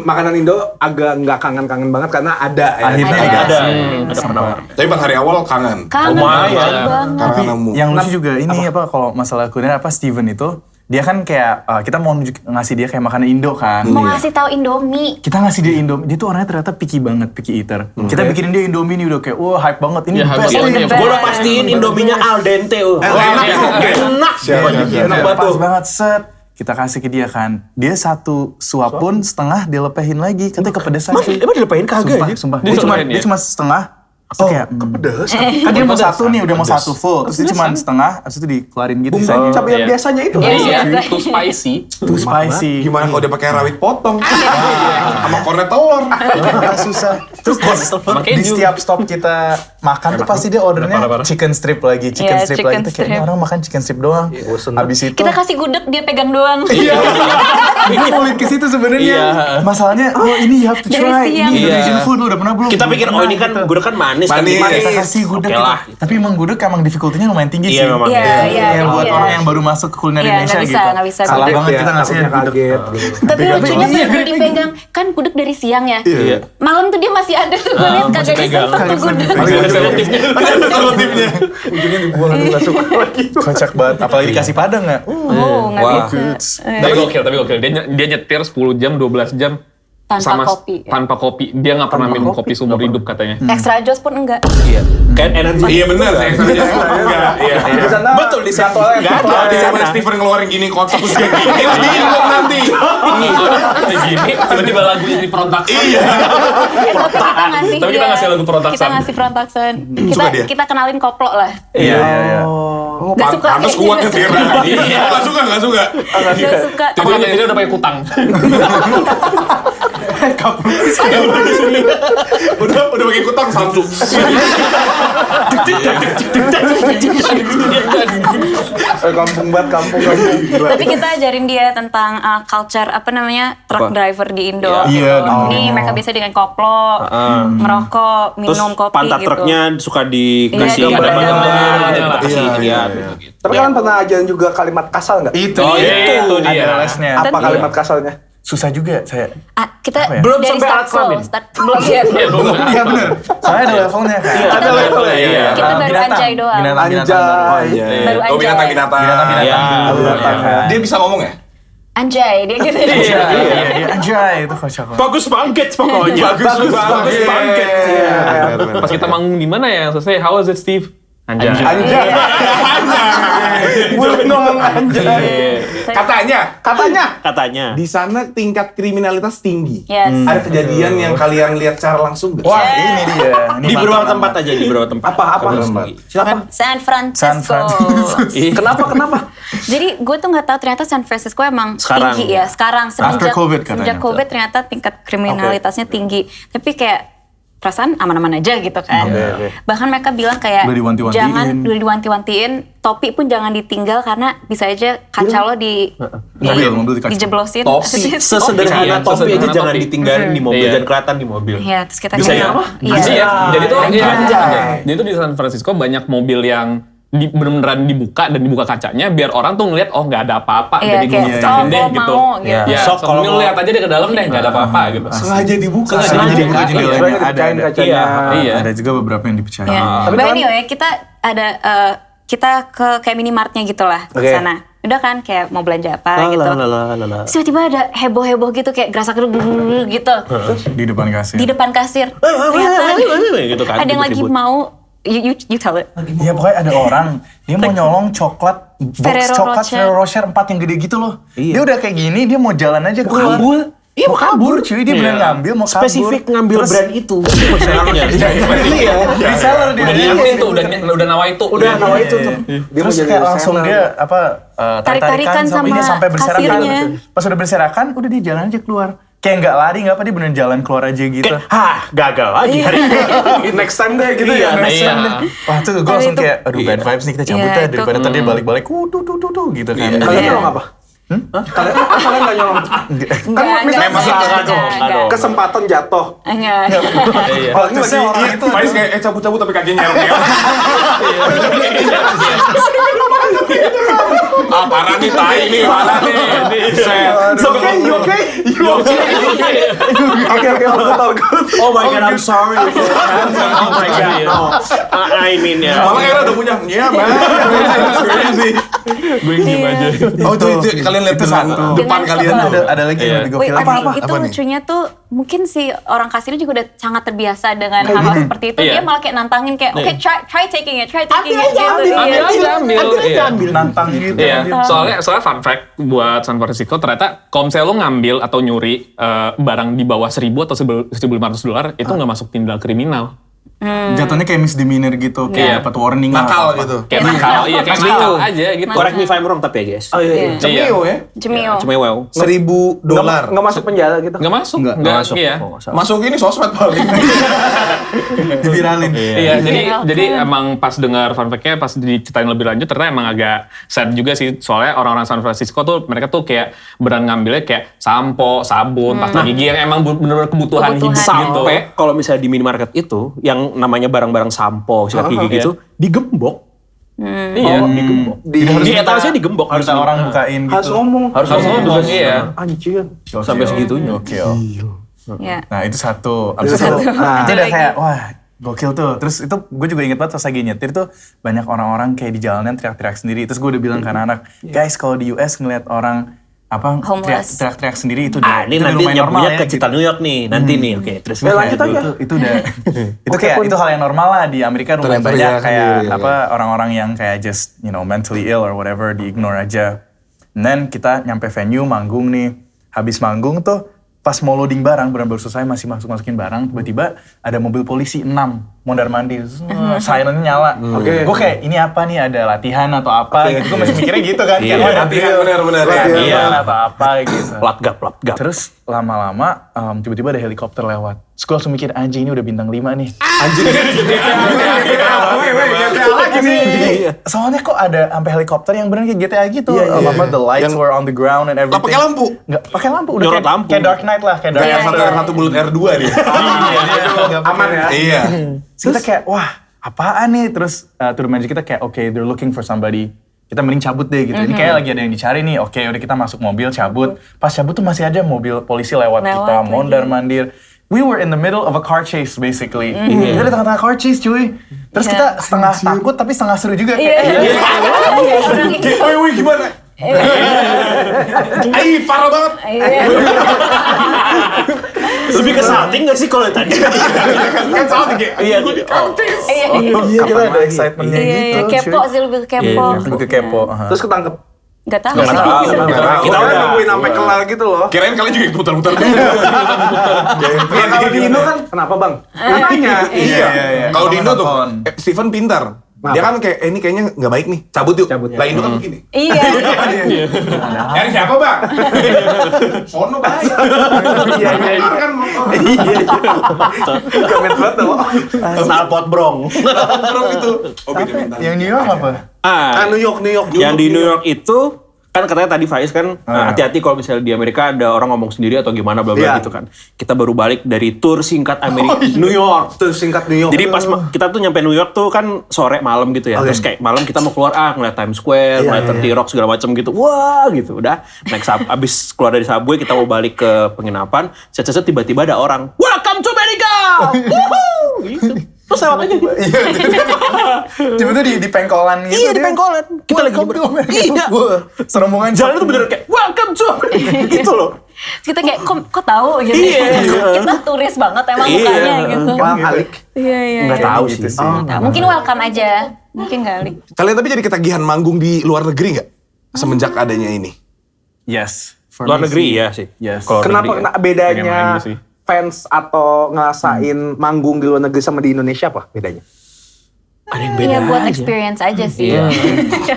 makanan Indo agak nggak kangen-kangen banget karena ada ya. Akhirnya Ada. dikasih. Ada penawar. Tapi pas hari awal kangen. Kangen Lumayan. banget. Karena nemu. Yang lucu juga ini apa kalau masalah kuliner apa Steven itu dia kan kayak kita mau ngasih dia kayak makanan Indo kan. Mau ngasih tahu Indomie. Kita ngasih dia Indomie, dia tuh orangnya ternyata picky banget, picky eater. Kita bikinin dia Indomie nih udah kayak, wah hype banget, ini Iya, hype best banget. nih. Best. Gue udah pastiin Indominya al dente. Enak. Enak banget Pas tuh. banget set. Kita kasih ke dia kan, dia satu suap pun setengah dia lepehin lagi, katanya kepedesan cuy. Emang dilepahin kagak Sumpah, ya? sumpah. Dia lepehin Dia ya? cuma setengah. Terus kayak kepedesan. Kan dia mau satu nih, udah mau satu full. Terus dia cuma setengah, abis itu dikeluarin gitu. Bumbu sisanya. cabai yang Iya. biasanya itu. Iya. Iya, Biasa. too spicy. Too spicy. Gimana kalau dia pakai rawit potong? Sama kornet telur. Agak susah. Terus Makanya di setiap stop kita makan tuh pasti dia ordernya Parah-parah. chicken strip lagi, chicken Iya, strip chicken lagi. Tuh kayak strip. orang makan chicken strip doang. Abis itu Kita kasih gudeg dia pegang doang. Gue mau lihat ke situ sebenarnya. Iya. Masalahnya, oh ini you have to Dari try. siang. Ini Indonesian Iya. food lu udah pernah belum? Kita pikir, oh ini kan gudeg kan manis. kan Manis. gimana? Kita kasih gudeg. Oke lah. Tapi emang gudeg emang difficulty-nya lumayan tinggi Iya, sih. memang. Iya, iya. Kayak buat iya. orang yang baru masuk ke kuliner Iya, Indonesia nggak bisa, gitu. nggak bisa. Salah Gudeg banget ya, kita ngasihnya takutnya gudeg. kaget gitu. Tapi lucunya bener dipegang, kan gudeg dari siang ya. Iya. Malam tuh dia masih ada tuh, gue liat kagak pegang. disentuh tuh gudeg. Masih ada selotipnya. Selotipnya. Ujungnya dibuang nggak suka lagi. Kocak banget. Apalagi dikasih padang nggak? Oh, nggak Wah. bisa. Tapi gokil. Dia nyetir 10 jam, 12 jam. Tanpa kopi. Tanpa kopi. Dia nggak pernah minum kopi seumur hidup katanya. Extra jos pun enggak. Iya. Kayak energi. Iya benar, saya enggak. Iya. Di sana Betul, di sana. jadwalnya Nggak ada. Kalau di sana Steven ngeluarin gini konsep terus kayak gini, bingung nanti. Ini kayak gini, tiba-tiba lagunya di Frontaksan. Iya. Tapi kita ngasih Tapi kita dia. ngasih lagu Frontaksan. Kita ngasih Frontaksan. Suka dia? Kita kenalin koplo lah. Iya, iya, iya. Gak suka. Pantes kuat ya Vira. Iya. Gak suka. Gak suka. Tapi katanya dia udah pakai kutang. Udah pakai kutang Samsung. kampung banget kampung. Tapi kita ajarin dia tentang culture apa namanya truck driver di Indo. Iya, Gitu. Ini mereka biasa dengan koplo, merokok, Terus minum kopi pantat gitu. truknya suka dikasih Iya, gambar-gambar, kasih Iya, lihat. Tapi kalian pernah ajarin juga kalimat kasar nggak? Itu. Oh, iya, itu dia. Ada lesnya. Apa kalimat kasarnya? Susah juga saya. Kita Apa ya? Belum dari sampai start alat slow, kelamin. belum ya. Iya bener. Soalnya ada levelnya kan. Ada levelnya, iya. Kita baru Binatang. anjay doang. Binatang-binatang. Anjay. Baru Oh binatang-binatang. Binatang-binatang Iya, dulu. binatang. Iya. Dia bisa ngomong ya? Anjay, dia gitu. Iya, iya, iya. Anjay, itu kocak banget. Bagus banget pokoknya. Bagus banget. Pas kita manggung di mana ya? Selesai, how was it Steve? Anjay. Anjay. Belum ngomong anjay. Katanya di sana tingkat kriminalitas tinggi. Yes. Ada kejadian yang kalian lihat secara langsung nggak? Wah, ini dia. Ini Di beberapa mantap tempat banget. aja, di beberapa tempat. Apa? Silakan. San Francisco. San Kenapa? Jadi gue tuh nggak tahu ternyata San Francisco emang Sekarang. tinggi ya. Sekarang After COVID katanya. semenjak COVID ternyata tingkat kriminalitasnya tinggi. Tapi kayak perasaan aman-aman aja gitu kan. Bahkan mereka bilang kayak Udah diwanti-wantiin. jangan udah diwanti-wantiin, topi pun jangan ditinggal karena bisa aja kaca lo Mobil dikasih. dijeblosin. Topi. Sesederhana Iya, topi aja sesederhana jangan topi. ditinggalin di mobil, Iya. jangan kelihatan di mobil. Iya, terus kita Bisa kayak, ya? Iya. Iya. Jadi tuh Anjay. Jadi tuh di San Francisco banyak mobil yang bener-beneran dibuka dan dibuka kacanya biar orang tuh ngeliat oh nggak ada apa-apa Iya, jadi gue kayak, pecahin oh, deh gua gitu. mau, gitu. Ya, Sok, kalau kalau lu mau- lihat aja deh ke dalam deh nggak ada apa-apa gitu. Sengaja dibuka. Sengaja dibuka Iya. jendelanya. Ada Ada. kacanya. Iya. Ada juga beberapa yang dipecahin. Iya. Tapi But kan- anyway, kita ada kita ke kayak minimartnya gitu lah ke Oke. sana. Udah kan kayak mau belanja apa gitu. Terus tiba-tiba ada heboh-heboh gitu kayak gerasak gitu Di depan kasir. di depan kasir. Ternyata gitu kan. ada yang lagi ribut-ribut. mau you tell it. Iya pokoknya ada orang dia mau nyolong coklat box Ferrero coklat Rocher. Ferrero Rocher 4 yang gede gitu loh. Iya. Dia udah kayak gini dia mau jalan aja keluar. Iya, mau kabur cuy dia beneran ngambil mau kabur. Spesifik ngambil Terus- brand itu. Maksudnya. Iya, reseller dia. Udah niatin tuh, udah nawa itu. Udah nawa itu tuh. Dia mau Terus jadi kayak langsung reseller. dia apa Tarik-tarikan tarik-tarikan sama ini sampai berserakan. kasirnya. Pas udah berserakan udah dia jalan aja keluar. kayak nggak lari nggak apa dia beneran jalan keluar aja gitu. Gagal lagi hari ini. Next time deh gitu Iya, ya. Next iya. time deh. Wah tuh gue langsung kayak aduh bad vibes nih kita cabut Iya, aja itu. daripada tadi dia balik-balik tuh gitu kan. Kalian Iya. nyolong apa? Kalian nggak nyolong? Enggak, misalnya enggak. Kesempatan jatuh. Enggak. Oh, ini lagi orang itu Faiz kayak cabut-cabut tapi kakinya nyerok. Parah nih tai nih, parah nih. Oke, good. Oh my god, I'm sorry. Oh my god. No. I mean ya. Malah era udah punya, ya man. Crazy. Gue diem aja. Oh itu kalian lihat dengan depan Dengan kalian sebelah. tuh. ada lagi yang lebih Wait, gokil lagi. tapi itu Apa nih? lucunya tuh mungkin si orang kasirnya juga udah sangat terbiasa dengan hal-hal seperti itu. Iya. Dia malah kayak nantangin kayak, oke try taking it gitu. Ambil aja. Nantang gitu. Iya, soalnya fun fact buat San Francisco ternyata kalau misalnya lo ngambil atau nyuri barang di bawah 1.000 atau $1.500 itu nggak masuk tindak kriminal. Jatuhnya kayak misdemeanor gitu, kayak dapat warning lah Nakal apa-apa. gitu. Kayak nakal, iya kayak nakal aja gitu. Correct me if I'm wrong tapi ya guys. Oh iya. Cemio ya. Jemio. Cuma wow. $1.000. Nggak masuk penjara gitu. Nggak masuk, Nggak nggak iya. Masuk ini sosmed paling. Diviralin. Iya, Iya. jadi emang pas dengar fun fact-nya, pas diceritain lebih lanjut, ternyata emang agak sad juga sih. Soalnya orang-orang San Francisco tuh, mereka tuh kayak beran ngambilnya kayak sampo, sabun, pasta gigi yang emang bener-bener kebutuhan hidup Kebutuhan. gitu. Sampai kalau misalnya di minimarket itu yang namanya barang-barang sampo, sikat gigi gitu, digembok. Iya. Digembok. Di Di etalase digembok Harus harus orang bukain gitu. harus ngomong. Harus ngomong, iya. Anjir. sampai segitunya. Gokil. Iya. Nah itu satu. Abis itu, itu udah kayak wah gokil tuh. Terus itu gue juga inget banget pas lagi nyetir tuh banyak orang-orang kayak di jalanan teriak-teriak sendiri. Terus gue udah bilang ke anak-anak, guys kalau di US ngeliat orang apa Homeless. teriak-teriak sendiri itu udah Ini itu udah nanti lumayan normal nyambungnya ya. ke cerita New York nih, nanti nih. Oke, terus Kayak lanjut aja. itu udah itu kayak itu hal yang normal lah di Amerika lumayan banyak Teriak-teriak kayak sendiri, apa orang-orang yang kayak just mentally ill or whatever di ignore aja. And then kita nyampe venue manggung nih. Habis manggung tuh pas mau loading barang benar-benar selesai masih masukin barang tiba-tiba ada mobil polisi 6 mondar-mandir sirennya nyala. Oke. Gue kayak ini apa nih ada latihan atau apa gitu. Gue masih mikirnya gitu kan kayak Iya, ada latihan, benar-benar, ya. latihan atau apa gitu. Latgap. Terus lama-lama tiba-tiba ada helikopter lewat. Terus gue langsung mikir anjing ini udah bintang 5 nih. Anjing. lagi nih. Soalnya kok ada sampai helikopter yang bener kayak GTA gitu. Apa the lights Yang- were on the ground and everything. Lah, pakai lampu? Enggak, pakai lampu. Udah Nyorot kayak, lampu. kayak Dark Knight lah, kayak Dark Kayak Knight. R1 bulut R2 dia. Aman ya. Iya. Terus kita kayak wah apaan nih? Terus tour manager kita kayak oke they're looking for somebody. Kita mending cabut deh gitu. Ini kayak lagi ada yang dicari nih. Oke udah kita masuk mobil cabut. Pas cabut tuh masih ada mobil polisi lewat kita lagi. mondar-mandir. We were in the middle of a car chase basically. Kita di tengah-tengah car chase cuy. Terus kita setengah takut tapi setengah seru juga. Woi gimana? Ay, parah banget. lebih ke salting gak sih kalau tadi? Kan salah kayak Iya. Iya kita ada excitementnya Iya, gitu. kepo sih lebih ke kepo. Lebih ke kepo. Terus ketangkep. Gak tahu Nggak sih. tahu. Kita udah nungguin sampai kelar gitu loh. kirain kalian juga putar-putar. Kalau di Indo kan kenapa bang? Katanya. Iya. Kalau di Indo tuh, Marathon. Steven pintar. Dia kan kayak, ini kayaknya nggak baik nih, cabut yuk. Lah Indo kan begini. Iya. Nyari siapa bang? Sono baik. Iya. Kan Gamet banget loh. Snalpot brong. orang itu. Oh beda mental. Yang New York apa? New York. Yang di New York itu kan katanya tadi Faiz kan hati-hati kalau misalnya di Amerika ada orang ngomong sendiri atau gimana bla bla Iya. gitu kan. Kita baru balik dari tour singkat Amerika New York. Terus singkat New York. Jadi pas kita tuh nyampe New York tuh kan sore malam gitu ya. Terus kayak malam kita mau keluar ngeliat Times Square, ngeliat 30 Rock segala macam gitu. Wah gitu. Udah naik abis keluar dari subway kita mau balik ke penginapan. Set tiba-tiba ada orang, "Welcome to America!" Woohoo! Gitu. Terus lewat aja gitu. Cuma tuh di pengkolan gitu. Iya di pengkolan. Kita lagi Iya. Serombongan Jalan itu bener kayak welcome to gitu loh. Terus kita kayak kok tahu gitu. Iya. Kita turis banget emang Iya. mukanya gitu. Wah alik. Iya. Nggak tahu gitu sih. sih. Tahu. Mungkin welcome aja. Mungkin kali. Kalian tapi jadi ketagihan manggung di luar negeri nggak? Semenjak adanya ini. Yes. For Luar me negeri sih. ya sih. Yes. Kalau Kenapa negeri ya. bedanya Pengen main sih. fans atau ngerasain manggung di luar negeri sama di Indonesia apa bedanya? ada yang beda Iya buat aja. experience aja sih. Iya.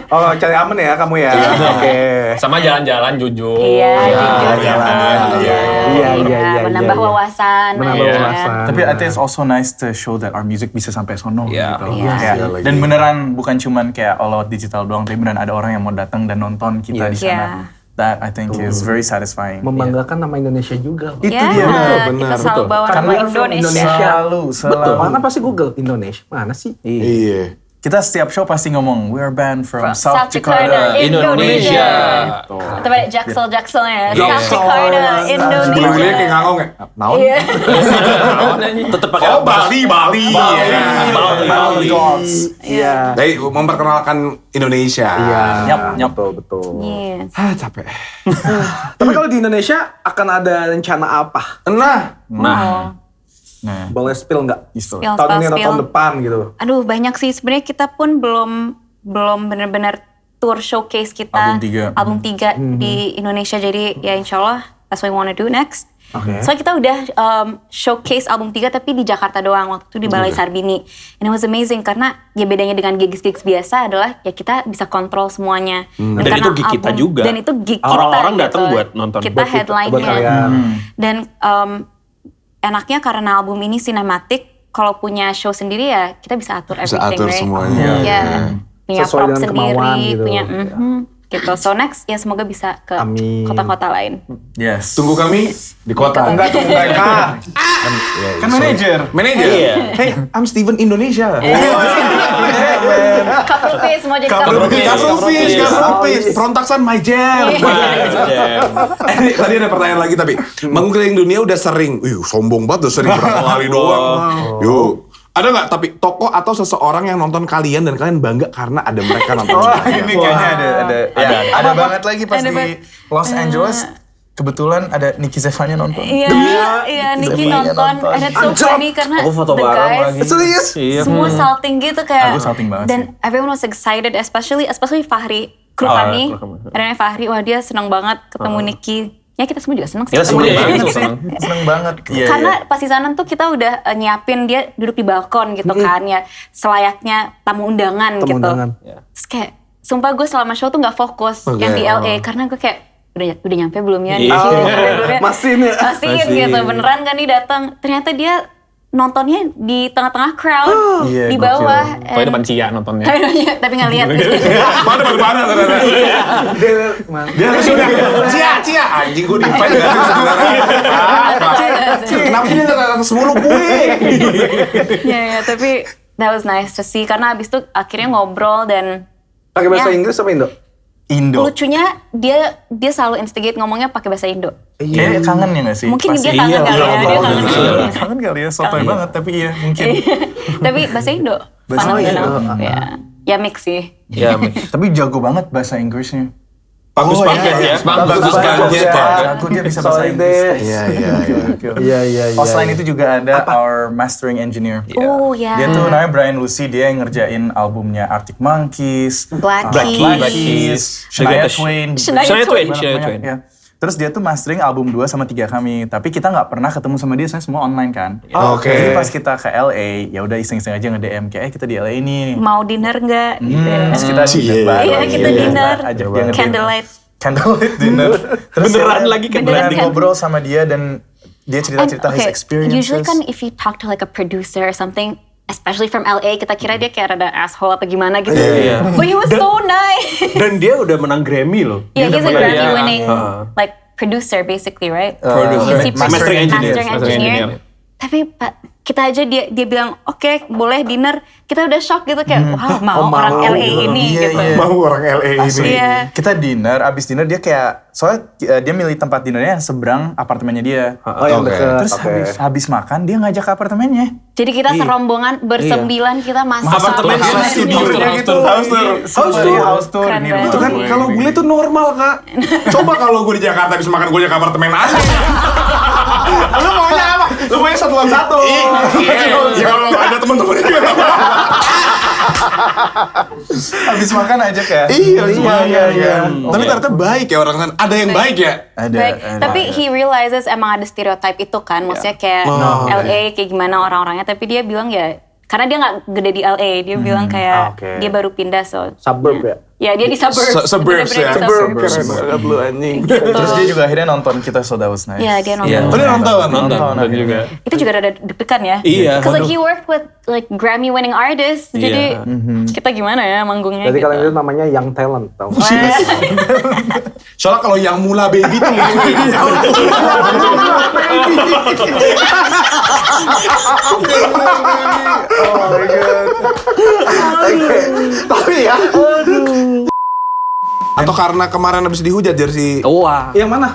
Oh, cari aman ya kamu ya. Oke. Sama jalan-jalan jujur. Iya, jujur. jalan. Iya. Menambah wawasan. Menambah ya. wawasan. Tapi I think it's also nice to show that our music bisa sampai sono Iya. gitu. Iya. Kayak, Iya, dan beneran bukan cuman kayak all out digital doang, tapi beneran ada orang yang mau datang dan nonton kita di sana. Iya. That I think is very satisfying. Membanggakan nama Indonesia juga. Itu Ya, dia, benar, kita selalu betul. bawa Karena nama from Indonesia. Selalu. Betul, orang kan pasti Google Indonesia. Mana sih? Iya. Kita setiap show pasti ngomong, we are band from South South Jakarta. Jakarta, Indonesia. Gitu. Atau ada Jaksel-Jakselnya. Jaksel. South Jakarta, Bule-bule kayak Indonesia. ngangong ya? Naon? Iya. Tetap pakai Oh, Bali. Bali. Iya. Jadi memperkenalkan Indonesia. Iya. Nyap. Betul. Yes. Capek. Tapi kalau di Indonesia akan ada rencana apa? Nah, Oh. Nah, Boleh spill nggak? Isto. Spill. Tahun ini atau spill. tahun depan gitu? Aduh banyak sih sebenarnya kita pun belum benar-benar tour showcase kita Album 3. di Indonesia, jadi ya insya Allah that's what we wanna do next. Oke. So kita udah showcase album 3 tapi di Jakarta doang, waktu itu di Balai Sarbini. And it was amazing karena ya bedanya dengan gigs-gigs biasa adalah ya kita bisa kontrol semuanya. Dan karena itu gig kita juga. Dan itu gig kita. Orang-orang datang gitu. buat nonton. Kita Buat headline-nya. buat kalian. Dan enaknya karena album ini sinematik, kalau punya show sendiri ya kita bisa atur Bisa everything, atur right? semuanya. Iya. Punya Sesuai prop dengan sendiri, kemauan gitu. punya gitu. So next ya semoga bisa ke Amin. kota-kota lain. Yes. tunggu kami di kota. Enggak tunggu mereka. Kan manajer. Manajer. Iya. Hey, I'm Steven Indonesia. Kaprupis mau jadi Kaprupis. kaprupis. Kaprupis. Frontaksan my jam. Tadi ada pertanyaan lagi tapi manggung keliling dunia udah sering. Sombong banget udah sering berapa kali doang. Yuk. Ada nggak tapi tokoh atau seseorang yang nonton kalian dan kalian bangga karena ada mereka nonton kalian? Ini kayaknya ada banget lagi pas Ada di banget. Los Angeles. Kebetulan ada Nicky Zevanya nonton. Iya, Niki Zevanya nonton. nonton. And it's so funny karena Aku foto the bareng guys lagi. Serius? Iya. semua salting gitu kayak. Aku salting banget Dan sih. everyone was excited, especially Fahri. Kru Oh, kami, kru kami. ada namanya Fahri, wah dia senang banget ketemu Niki. Ya kita semua juga senang sih. Ya, ketemu semua Niki. juga Banget seneng. sih. Seneng banget. Iya, Karena iya. pas di sana tuh kita udah nyiapin dia duduk di balkon gitu kan ya, selayaknya tamu undangan Tamu gitu. undangan. Terus kayak sumpah gue selama show tuh nggak fokus Oke. yang di LA karena gue kayak udah nyampe belum ya? Iya. Niki? Oh, mastiin ya? Mastiin gitu, beneran kan nih datang. Ternyata dia nontonnya di tengah-tengah crowd, Iya, di gokil. bawah. Pokoknya depan Cia nontonnya. Tapi nggak lihat. Mana ternyata. Dia langsung Cia, anjing gue di-invite gak sih sebenarnya? Kenapa sih dia atas mulu gue? Ya, tapi that was nice to see karena abis itu akhirnya ngobrol dan Pakai bahasa Ya. Inggris apa Indo? Indo. lucunya dia selalu instigate ngomongnya pakai bahasa Indo. Kayaknya kangen ya gak sih? Mungkin Pasti. dia kangen kali ya, dia kangen. Kangen kali ya, sotoy banget. Tapi iya mungkin. Tapi bahasa Indo. Bahasa Fun Indo. enough. Ya mix sih. Ya, Tapi jago banget bahasa Inggrisnya. bagus banget ya. Bagus banget. banget. Aku dia bisa bahasa Sorry Inggris. deh. Iya. Oh selain itu juga ada our mastering engineer. Oh ya. Dia tuh namanya Brian Lucy, dia yang ngerjain albumnya Arctic Monkeys, Black Black Keys. Keys, Shania Shania Twain. Twain. Shania Twain. Banyak, ya. Terus dia tuh mastering album 2 sama 3 kami, tapi kita nggak pernah ketemu sama dia, soalnya semua online kan. Oke. Jadi pas kita ke LA, ya udah iseng-iseng aja nge-DM kayak kita di LA ini. Mau dinner nggak? Terus kita dinner Iya. bareng. Iya, kita dinner. Ajak dia nge-DM. Candlelight dinner. Terus Beneran saya lagi beneran candlelight. ngobrol sama dia dan dia cerita-cerita his experiences. Usually kan if you talk to like a producer or something, especially from LA, kita kira dia kayak rada asshole apa gimana gitu. Iya. But he was so nice. Dan dia udah menang Grammy loh. Yeah, he's a menang. Grammy Iya. winning Heeh. producer basically, right? Producer. He's the Mastering engineer. mastering engineer. Tapi Pak, kita aja dia bilang oke boleh dinner, kita udah shock gitu kayak wah mau orang LA ini Iya, gitu. iya. Mau orang LA Asli. ini. Iya. Kita dinner, abis dinner dia kayak, soalnya dia milih tempat dinernya yang seberang apartemennya dia. Oh yang Oke. deket. Terus habis makan dia ngajak ke apartemennya. Jadi kita serombongan bersembilan kita masuk Apartemen sama- dia studionya gitu. House tour. Keren Ini banget. rumah Itu kan gue. kalau bule tuh normal kak. Coba kalau gue di Jakarta habis makan gue ke apartemen aja. Lu maunya apa? Lu maunya satu lawan satu. Iya. Kalau ada temen-temen juga. Habis makan aja kayak. Iya. Tapi ternyata baik ya orang sana. Ada yang baik ya. Ada. Baik, ada. tapi he realizes emang ada stereotype itu kan, maksudnya kayak Oh, LA kayak gimana orang-orangnya, tapi dia bilang ya karena dia nggak gede di LA, dia bilang kayak Oke. dia baru pindah Suburb ya. ya dia di suburbs. Suburbs Bener-bener ya. di Suburb suburbs. keren banget lu anjing. Terus dia juga akhirnya nonton kita, so that was nice. Ya dia nonton. Iya. Oh, dia nonton. Nonton juga. Itu juga ada deg-degan ya. Iya. Cause like he worked with like Grammy winning artists. Jadi kita gimana ya manggungnya Jadi gitu. kalian itu namanya young talent, tau? Soalnya kalau yang mula baby tuh Tapi ya. atau karena kemarin habis dihujat jersey Wah. Yang mana?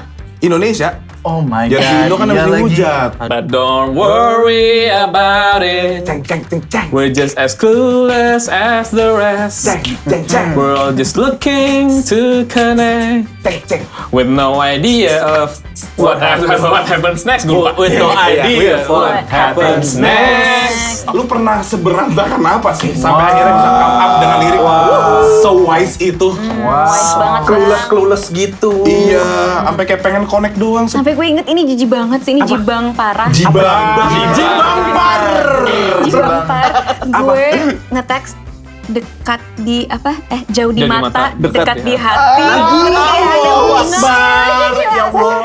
Indonesia. Oh my Jersey god. Indo kan iya habis lagi. dihujat. But don't worry about it. Ceng ceng ceng ceng. We're just as clueless as the rest. Ceng ceng ceng. We're all just looking to connect Ceng ceng. with no idea of what happens next. With no idea what happens next. Lu pernah seberantakan apa sih sampai akhirnya bisa come up dengan lirik so wise itu? Wise banget. Clueless gitu. Iya, sampai kayak pengen connect doang. Sampai gue inget ini jijik banget sih, ini jibang parah. Jibang par. Jibang parah. Gue nge-text dekat di apa? Jauh di Jauh di mata, mata, dekat dekat di di hati. Kayak ada hubungan.